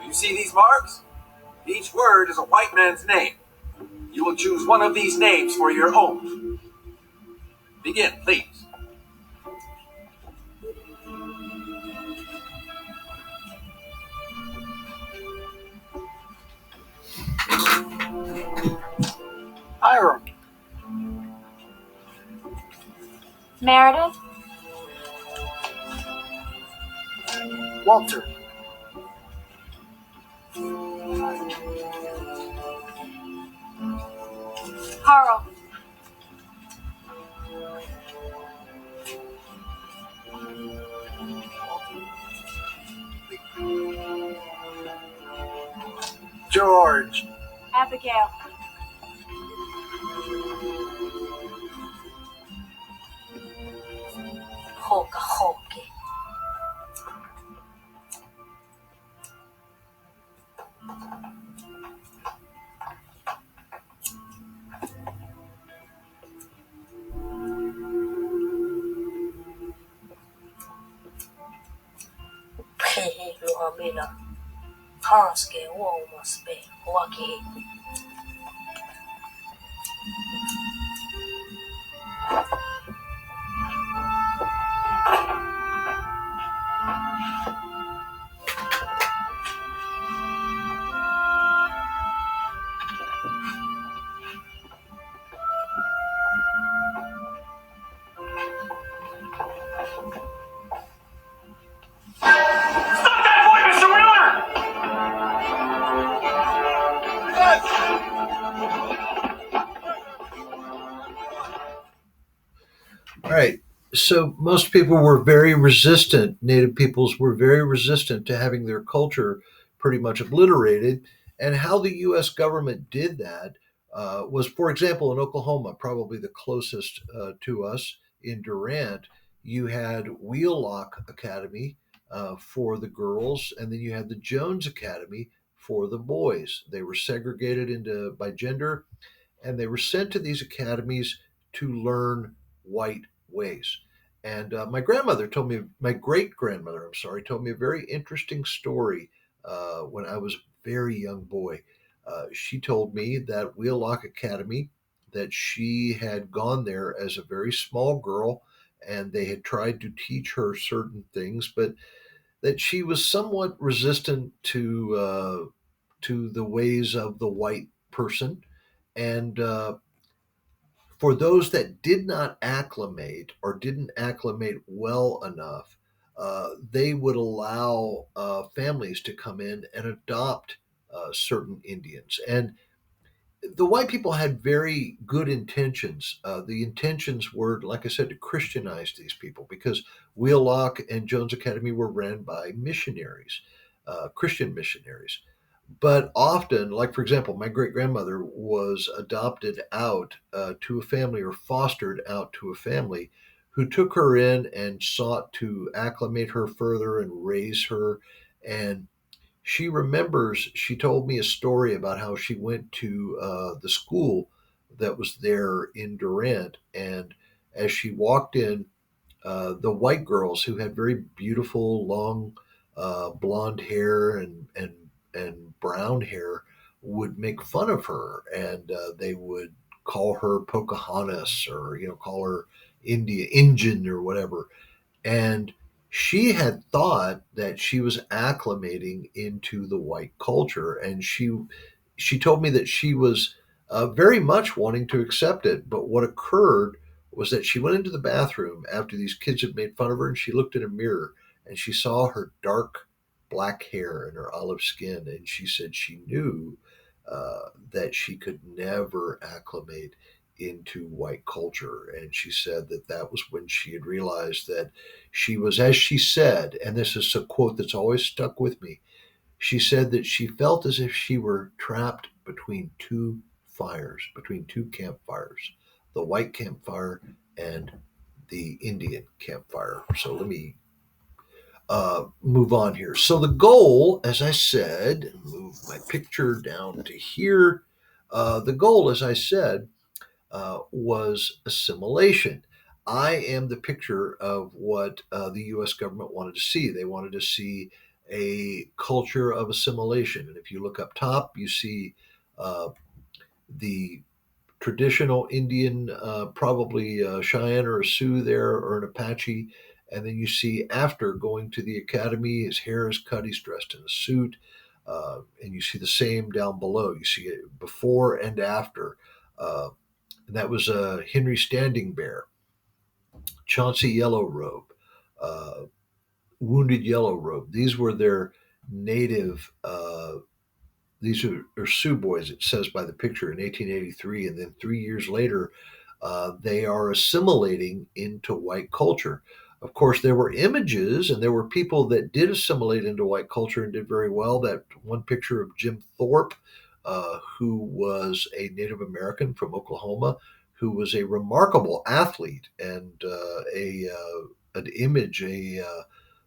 You see these marks? Each word is a white man's name. You will choose one of these names for your own. Begin, please. Hiram. Meredith? Walter. Carl. George. Abigail. Hoka hoke. Pehe luhamila. Taske womaspe waki. Stop that boy, Mr. Wheeler! All right. So most people were very resistant. Native peoples were very resistant to having their culture pretty much obliterated. And how the U.S. government did that was, for example, in Oklahoma, probably the closest to us in Durant, you had Wheelock Academy for the girls, and then you had the Jones Academy for the boys. They were segregated into by gender, and they were sent to these academies to learn white ways. And my great grandmother, I'm sorry, told me a very interesting story when I was a very young boy. She told me that Wheelock Academy, that she had gone there as a very small girl, and they had tried to teach her certain things, but that she was somewhat resistant to the ways of the white person, and for those that did not acclimate or didn't acclimate well enough, they would allow families to come in and adopt certain Indians. And the white people had very good intentions. The intentions were, like I said, to Christianize these people because Wheelock and Jones Academy were ran by missionaries, Christian missionaries. But often, like for example, my great grandmother was adopted out to a family or fostered out to a family who took her in and sought to acclimate her further and raise her. And she told me a story about how she went to the school that was there in Durant. And as she walked in, the white girls who had very beautiful, long, blonde hair and brown hair would make fun of her, and they would call her Pocahontas or call her Indian or whatever. And she had thought that she was acclimating into the white culture, and she told me that she was very much wanting to accept it. But what occurred was that she went into the bathroom after these kids had made fun of her, and she looked in a mirror and she saw her dark black hair and her olive skin, and she said she knew that she could never acclimate into white culture. And she said that that was when she had realized that she was, as she said, and this is a quote that's always stuck with me, she said that she felt as if she were trapped between two fires, between two campfires, the white campfire and the Indian campfire. So let me move on here. So the goal, as I said, move my picture down to here. The goal, as I said, was assimilation. I am the picture of what the U.S. government wanted to see. They wanted to see a culture of assimilation. And if you look up top, you see the traditional Indian, probably Cheyenne or a Sioux there or an Apache. And then you see after going to the academy, his hair is cut, he's dressed in a suit. And you see the same down below. You see it before and after. And that was Henry Standing Bear, Chauncey Yellow Robe, uh, Wounded Yellow Robe. These were their native. These are Sioux boys. It says by the picture in 1883, and then 3 years later, they are assimilating into white culture. Of course, there were images, and there were people that did assimilate into white culture and did very well. That one picture of Jim Thorpe, who was a Native American from Oklahoma, who was a remarkable athlete and an image, a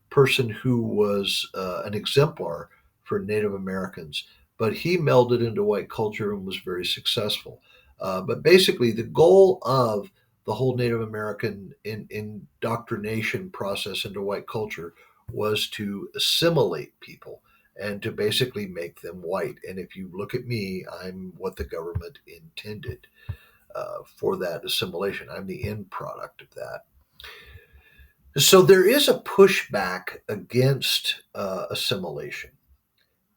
person who was an exemplar for Native Americans, but he melded into white culture and was very successful. But basically, the goal of the whole Native American indoctrination process into white culture was to assimilate people and to basically make them white. And if you look at me, I'm what the government intended for that assimilation. I'm the end product of that. So there is a pushback against assimilation.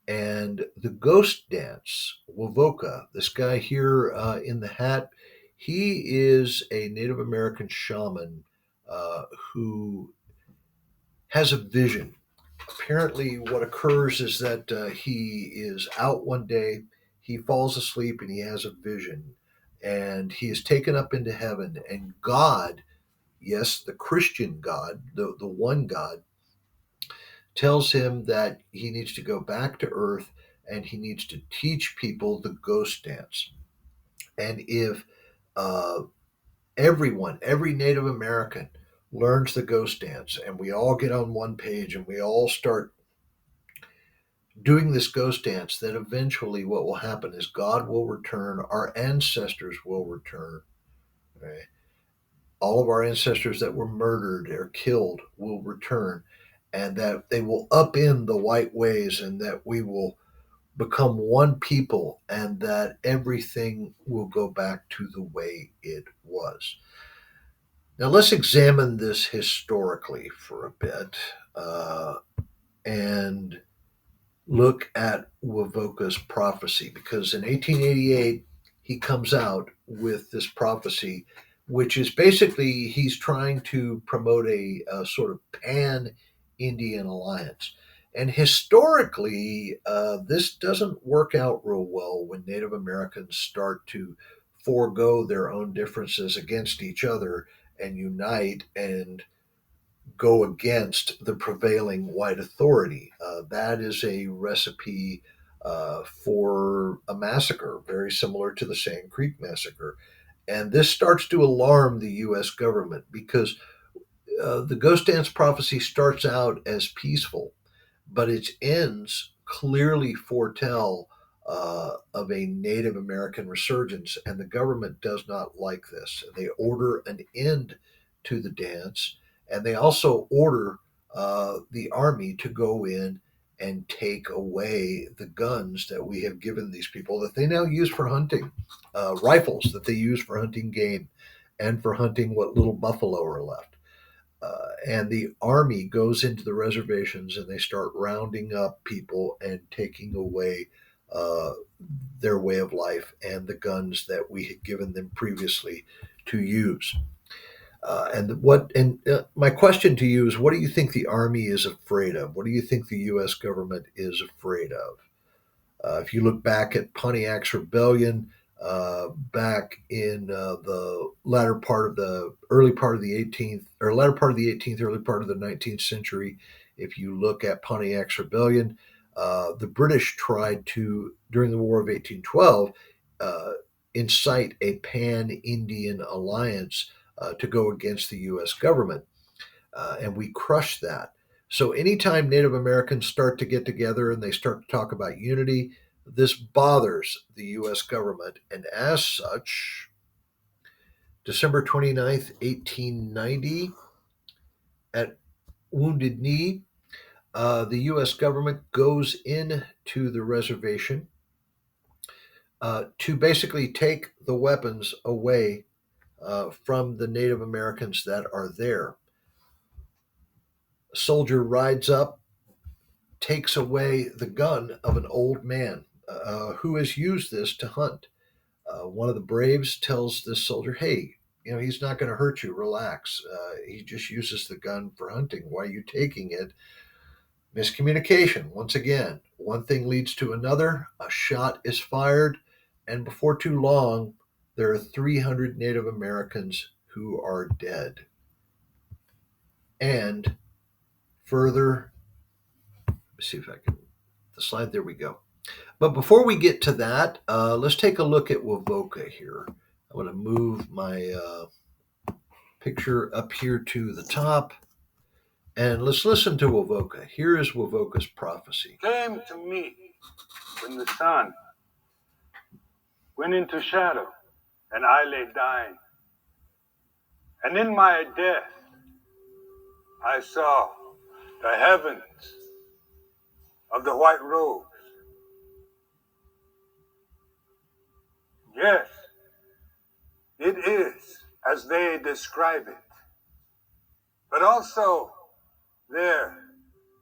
And the ghost dance, Wovoka, this guy here in the hat, he is a Native American shaman who has a vision. Apparently, what occurs is that he is out one day, he falls asleep, and he has a vision. And he is taken up into heaven, and God, yes, the Christian God, the one God, tells him that he needs to go back to earth and he needs to teach people the ghost dance. And if every Native American learns the ghost dance and we all get on one page and we all start doing this ghost dance, then eventually what will happen is God will return, our ancestors will return, right? All of our ancestors that were murdered or killed will return, and that they will upend the white ways, and that we will become one people, and that everything will go back to the way it was. Now, let's examine this historically for a bit and look at Wovoka's prophecy, because in 1888 he comes out with this prophecy, which is basically he's trying to promote a sort of pan-Indian alliance. And historically, this doesn't work out real well when Native Americans start to forego their own differences against each other and unite and go against the prevailing white authority. That is a recipe for a massacre, very similar to the Sand Creek Massacre. And this starts to alarm the U.S. government, because the ghost dance prophecy starts out as peaceful, but its ends clearly foretell of a Native American resurgence, and the government does not like this. They order an end to the dance, and they also order the army to go in and take away the guns that we have given these people that they now use for hunting, rifles that they use for hunting game and for hunting what little buffalo are left. And the army goes into the reservations and they start rounding up people and taking away their way of life and the guns that we had given them previously to use. My question to you is, what do you think the Army is afraid of? What do you think the U.S. government is afraid of? If you look back at Pontiac's rebellion back in the latter part of the 18th, early part of the 19th century, if you look at Pontiac's rebellion, the British tried to, during the War of 1812, incite a pan-Indian alliance to go against the U.S. government, and we crushed that. So anytime Native Americans start to get together and they start to talk about unity, this bothers the U.S. government, and as such, December 29th, 1890, at Wounded Knee, the U.S. government goes into the reservation to basically take the weapons away from the Native Americans that are there. A soldier rides up, takes away the gun of an old man who has used this to hunt. One of the braves tells this soldier, "Hey, he's not going to hurt you. Relax. He just uses the gun for hunting. Why are you taking it?" Miscommunication. Once again, one thing leads to another. A shot is fired, and before too long, there are 300 Native Americans who are dead. And further, let's see if I can, the slide, there we go. But before we get to that, let's take a look at Wovoka here. I'm going to move my picture up here to the top. And let's listen to Wovoka. Here is Wovoka's prophecy. Came to me when the sun went into shadow, and I lay dying. And in my death, I saw the heavens of the white robes. Yes, it is as they describe it. But also there,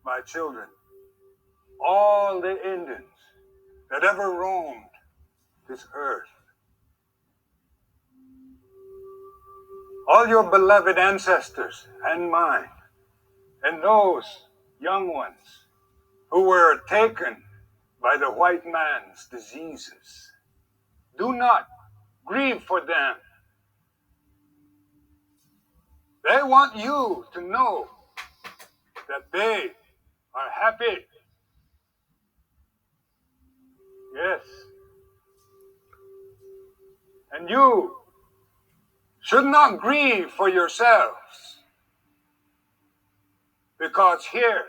my children, all the Indians that ever roamed this earth, all your beloved ancestors and mine, and those young ones who were taken by the white man's diseases. Do not grieve for them. They want you to know that they are happy. Yes. And you should not grieve for yourselves, because here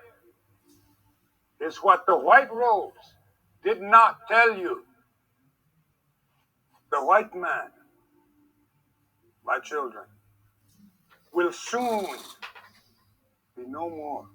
is what the white robes did not tell you. The white man, my children, will soon be no more.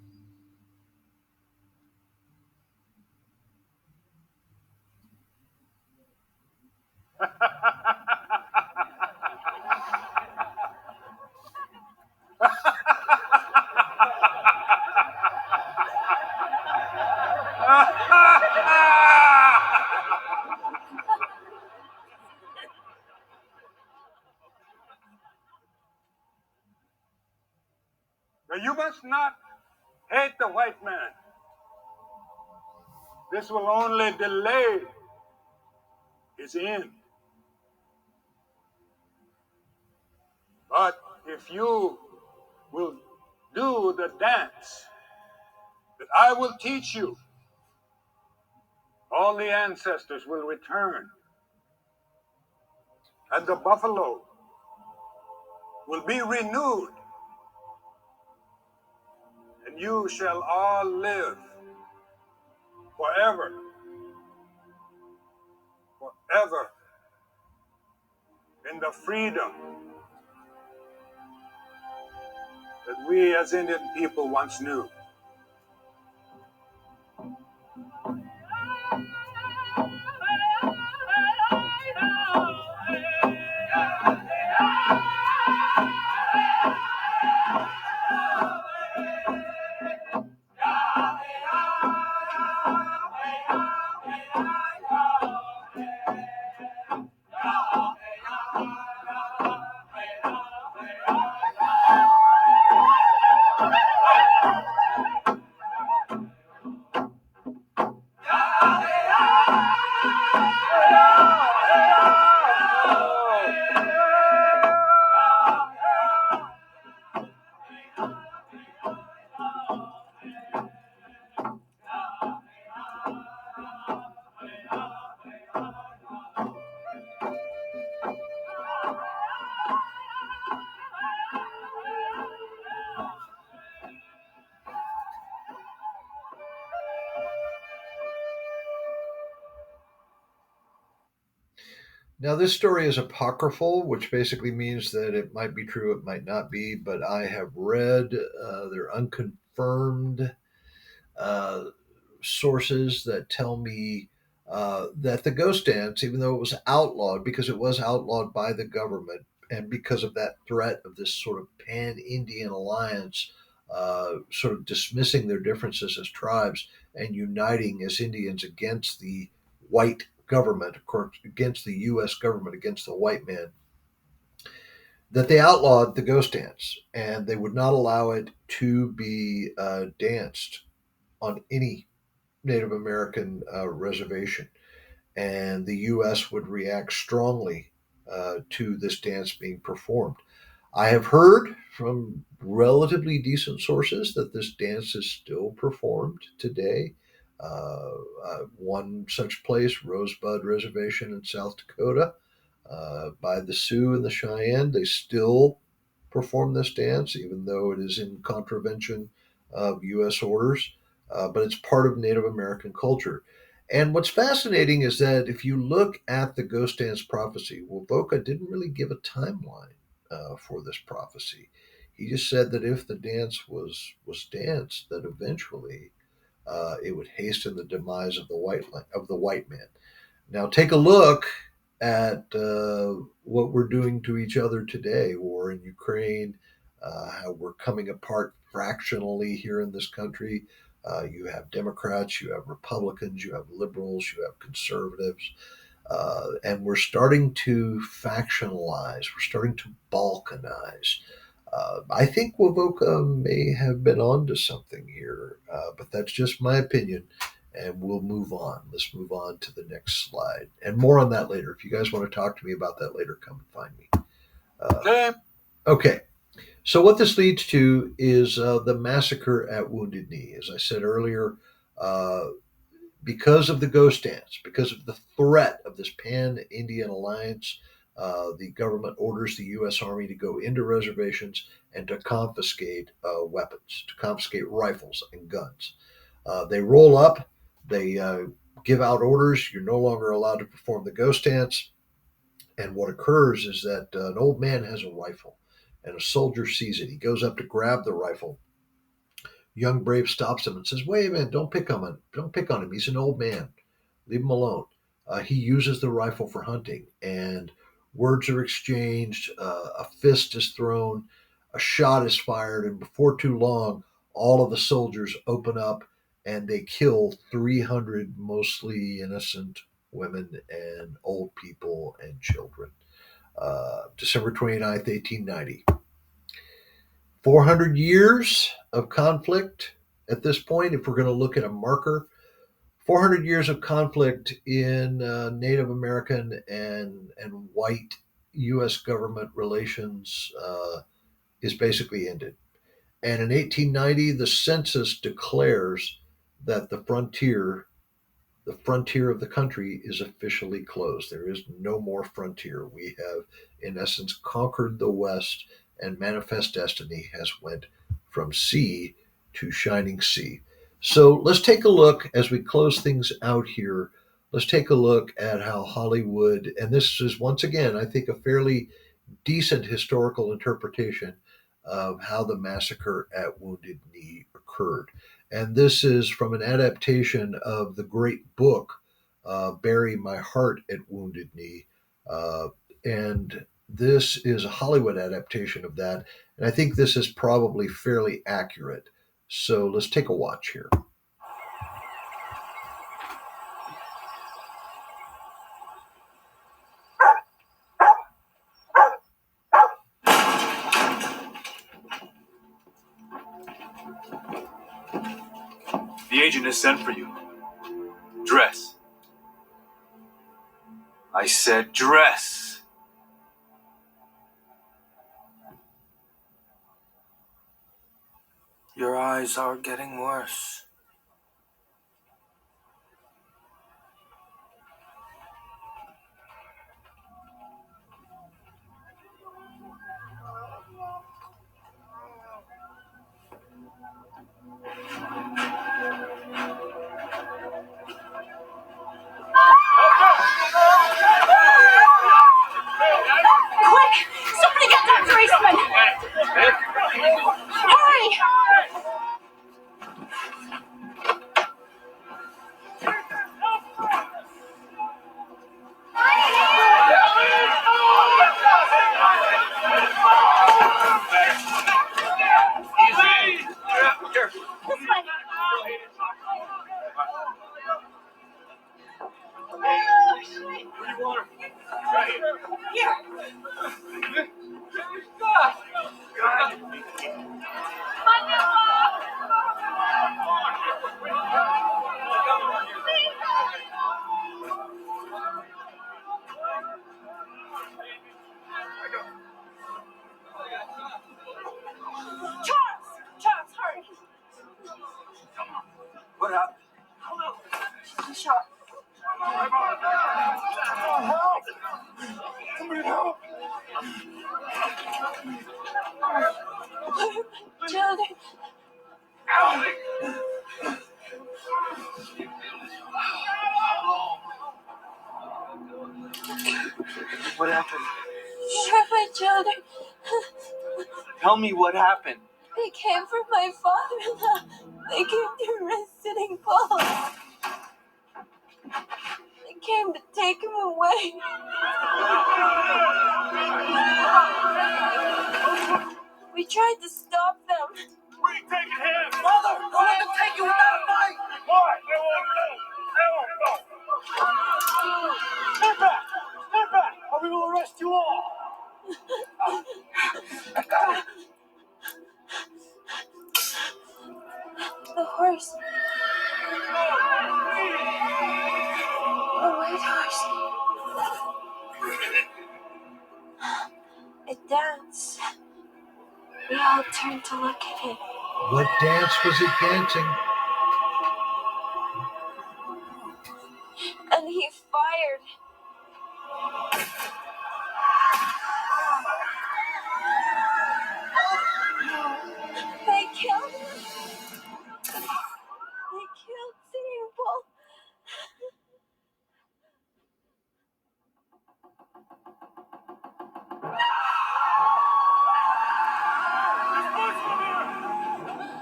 But you must not hate the white man. This will only delay his end. But if you will do the dance that I will teach you, all the ancestors will return, and the buffalo will be renewed, and you shall all live forever, forever, in the freedom that we as Indian people once knew. Now, this story is apocryphal, which basically means that it might be true, it might not be, but I have read they're unconfirmed uh, sources that tell me that the ghost dance, even though it was outlawed, because it was outlawed by the government, and because of that threat of this sort of pan Indian alliance, sort of dismissing their differences as tribes and uniting as Indians against the white government, of course, against the U.S. government, against the white man, that they outlawed the ghost dance and they would not allow it to be danced on any Native American reservation. And the U.S. would react strongly to this dance being performed. I have heard from relatively decent sources that this dance is still performed today. One such place, Rosebud Reservation in South Dakota, by the Sioux and the Cheyenne, they still perform this dance, even though it is in contravention of U.S. orders, but it's part of Native American culture. And what's fascinating is that if you look at the Ghost Dance prophecy, Wovoka didn't really give a timeline for this prophecy. He just said that if the dance was danced, that eventually it would hasten the demise of the white man. Now, take a look at what we're doing to each other today. War in Ukraine, how we're coming apart fractionally here in this country. You have Democrats, you have Republicans, you have liberals, you have conservatives, and we're starting to factionalize. We're starting to balkanize. I think Wovoka may have been onto something here, but that's just my opinion. And we'll move on. Let's move on to the next slide. And more on that later. If you guys want to talk to me about that later, come and find me. Okay. Okay. So, what this leads to is the massacre at Wounded Knee. As I said earlier, uh, because of the Ghost Dance, because of the threat of this Pan Indian alliance, the government orders the U.S. Army to go into reservations and to confiscate weapons, to confiscate rifles and guns. They roll up, they give out orders. You're no longer allowed to perform the Ghost Dance. And what occurs is that an old man has a rifle, and a soldier sees it. He goes up to grab the rifle. Young Brave stops him and says, "Wait a minute! Don't pick on him. Don't pick on him. He's an old man. Leave him alone." He uses the rifle for hunting, and words are exchanged. A fist is thrown, a shot is fired, and before too long, all of the soldiers open up and they kill 300 mostly innocent women and old people and children. December 29th, 1890. 400 years of conflict at this point, if we're going to look at a marker. 400 years of conflict in Native American and white U.S. government relations is basically ended. And in 1890, the census declares that the frontier of the country is officially closed. There is no more frontier. We have, in essence, conquered the West, and Manifest Destiny has went from sea to shining sea. So let's take a look as we close things out here. Let's take a look at how Hollywood, and this is once again, I think, a fairly decent historical interpretation of how the massacre at Wounded Knee occurred. And this is from an adaptation of the great book, Bury My Heart at Wounded Knee. And this is a Hollywood adaptation of that. And I think this is probably fairly accurate. So let's take a watch here. The agent has sent for you. Dress. I said dress. Your eyes are getting worse. Quick! Somebody get Dr. Eastman! Hurry! This way! Here! Charles, hurry! What happened? I'm shot. Children. What happened? You're my children. Tell me what happened. They came for my father-in-law. They came to arrest Sitting Bull. They came to take him away. We tried to stop them. Where you taking him? Mother, don't let them take you without a fight. Why? They won't go. They won't go. Stand back. Stand back, or we will arrest you all. The horse. The white horse. It danced. We all turned to look at it. What dance was it dancing? And he fired. They killed him. They killed Sitting Bull.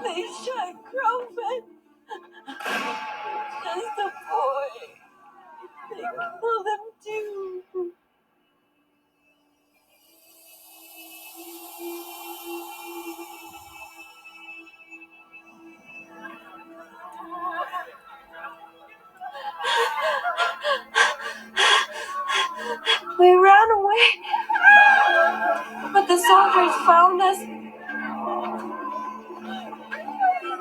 They shot Crowman. Just a boy. They killed him too. We ran away, but the soldiers found us.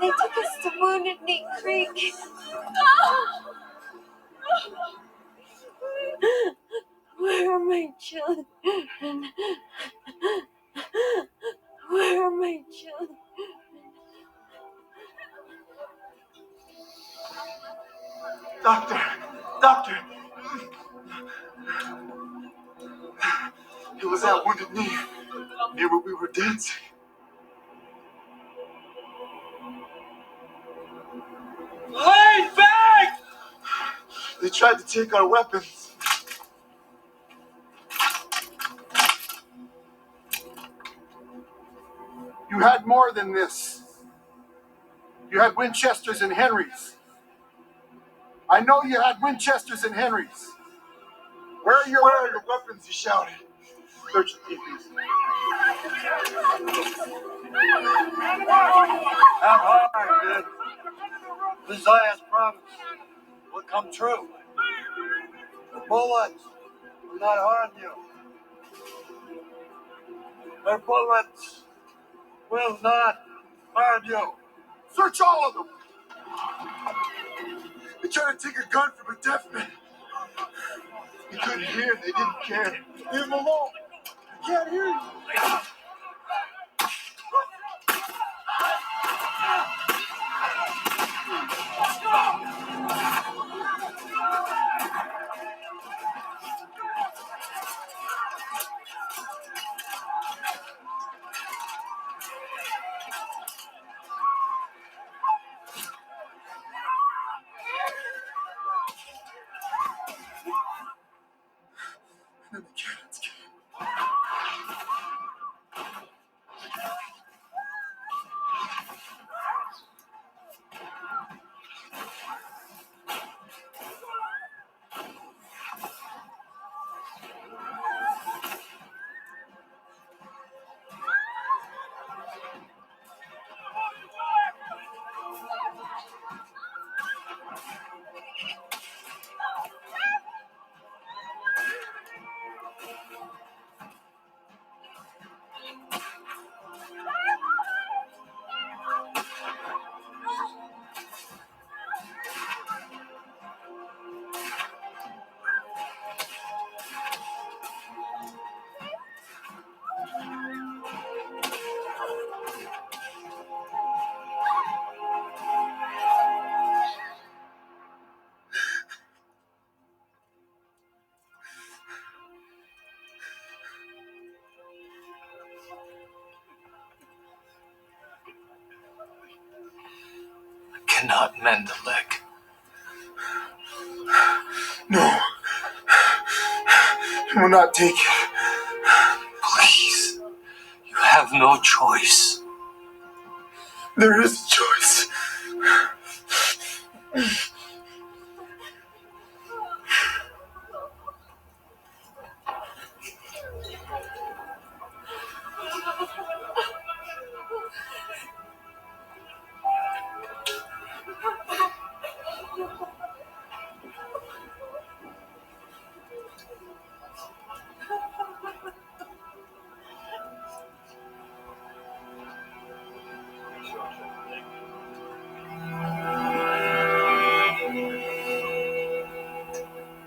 They took us to Wounded Knee Creek. Where are my children? Where are my children? Doctor. It was at Wounded Knee, near where we were dancing. Lay back! They tried to take our weapons. You had more than this. You had Winchesters and Henrys. I know you had Winchesters and Henrys. Where are your weapons? He shouted. Search the teepees. Have heart, kid. Messiah's promise will come true. The bullets will not harm you. Their bullets will not harm you. Search all of them. They tried to take a gun from a deaf man. He couldn't hear. They didn't care. Leave him alone. I can't hear you. And then the cannons came. cannot mend a leg. No. You will not take it. Please. You have no choice. There is a choice.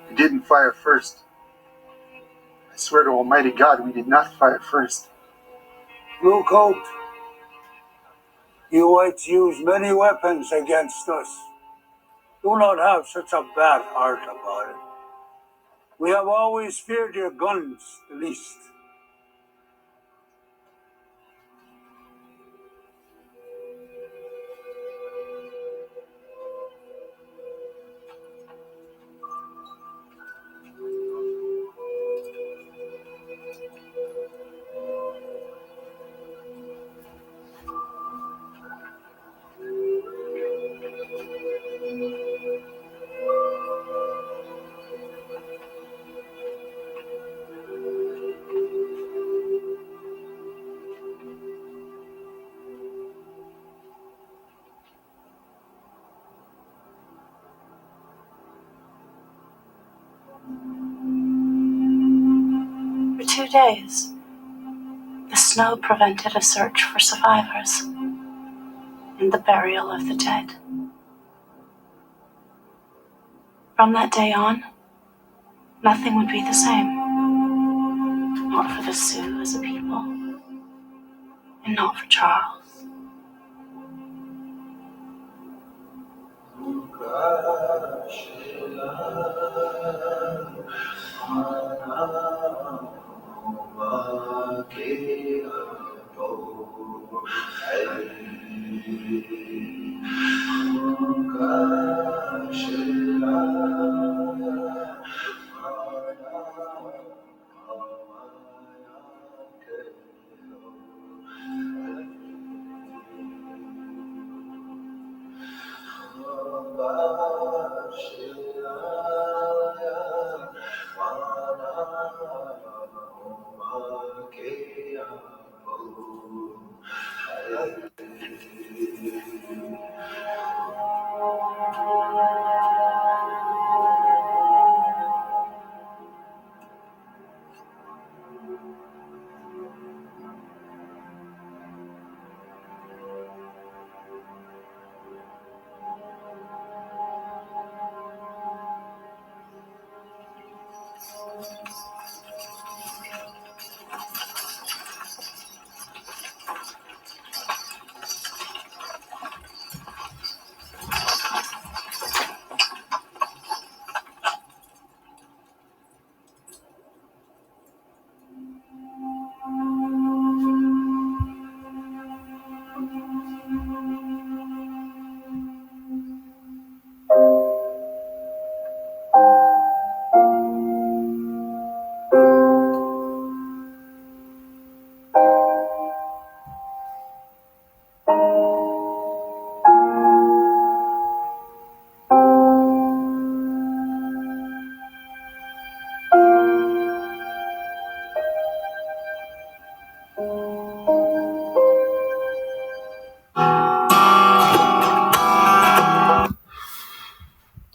We didn't fire first. I swear to Almighty God, we did not fire first. Blue Coat, you whites use many weapons against us. Do not have such a bad heart about it. We have always feared your guns the least. For 2 days, the snow prevented a search for survivors and the burial of the dead. From that day on, nothing would be the same. Not for the Sioux as a people, and not for Charles.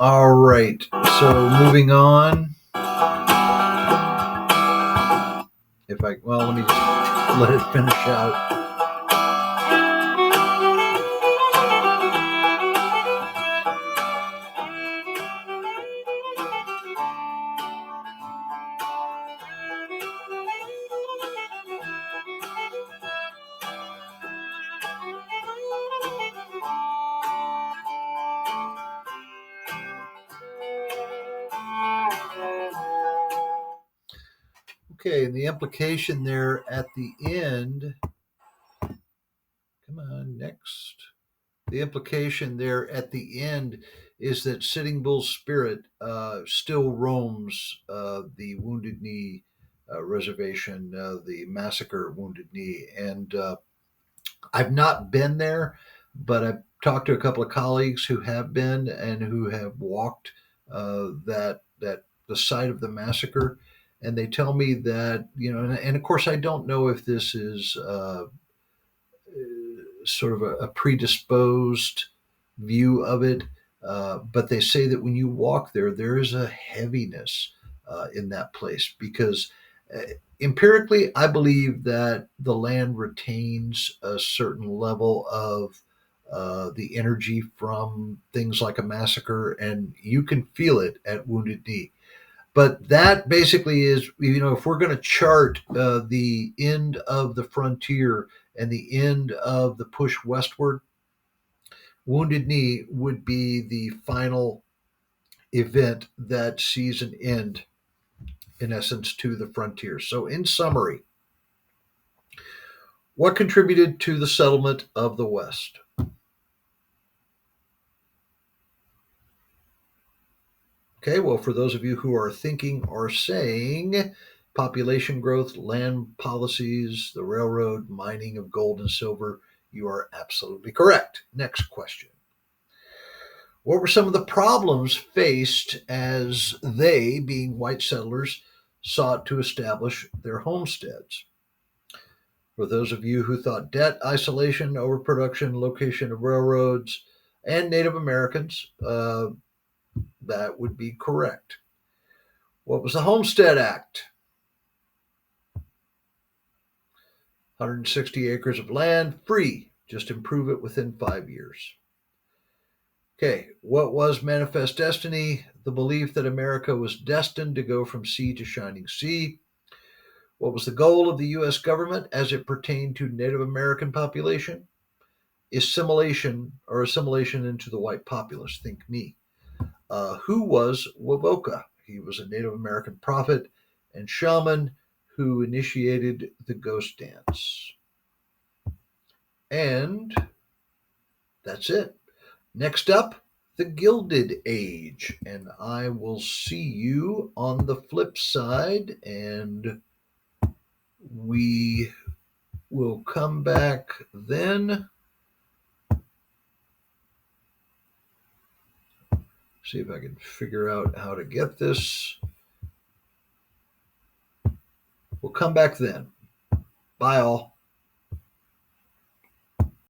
All right, so moving on. Let me just let it finish out. Okay, and the implication there at the end. Come on, next. The implication there at the end is that Sitting Bull's spirit still roams the Wounded Knee reservation, the massacre at Wounded Knee. And I've not been there, but I've talked to a couple of colleagues who have been and who have walked that the site of the massacre, and they tell me that and of course I don't know if this is sort of a predisposed view of it, but they say that when you walk there, there is a heaviness in that place because empirically, I believe that the land retains a certain level of the energy from things like a massacre, and you can feel it at Wounded Knee. But that basically is, if we're going to chart the end of the frontier and the end of the push westward, Wounded Knee would be the final event that sees an end, in essence, to the frontier. So, in summary, what contributed to the settlement of the West? Okay, well, for those of you who are thinking or saying population growth, land policies, the railroad, mining of gold and silver, you are absolutely correct. Next question. What were some of the problems faced as they, being white settlers, sought to establish their homesteads? For those of you who thought debt, isolation, overproduction, location of railroads, and Native Americans, that would be correct. What was the Homestead Act? 160 acres of land, free. Just improve it within 5 years. Okay, what was Manifest Destiny? The belief that America was destined to go from sea to shining sea. What was the goal of the U.S. government as it pertained to Native American population? Assimilation into the white populace. Think me. Who was Wovoka? He was a Native American prophet and shaman who initiated the ghost dance. And that's it. Next up, the Gilded Age. And I will see you on the flip side, and we will come back then. See if I can figure out how to get this. We'll come back then. Bye, all.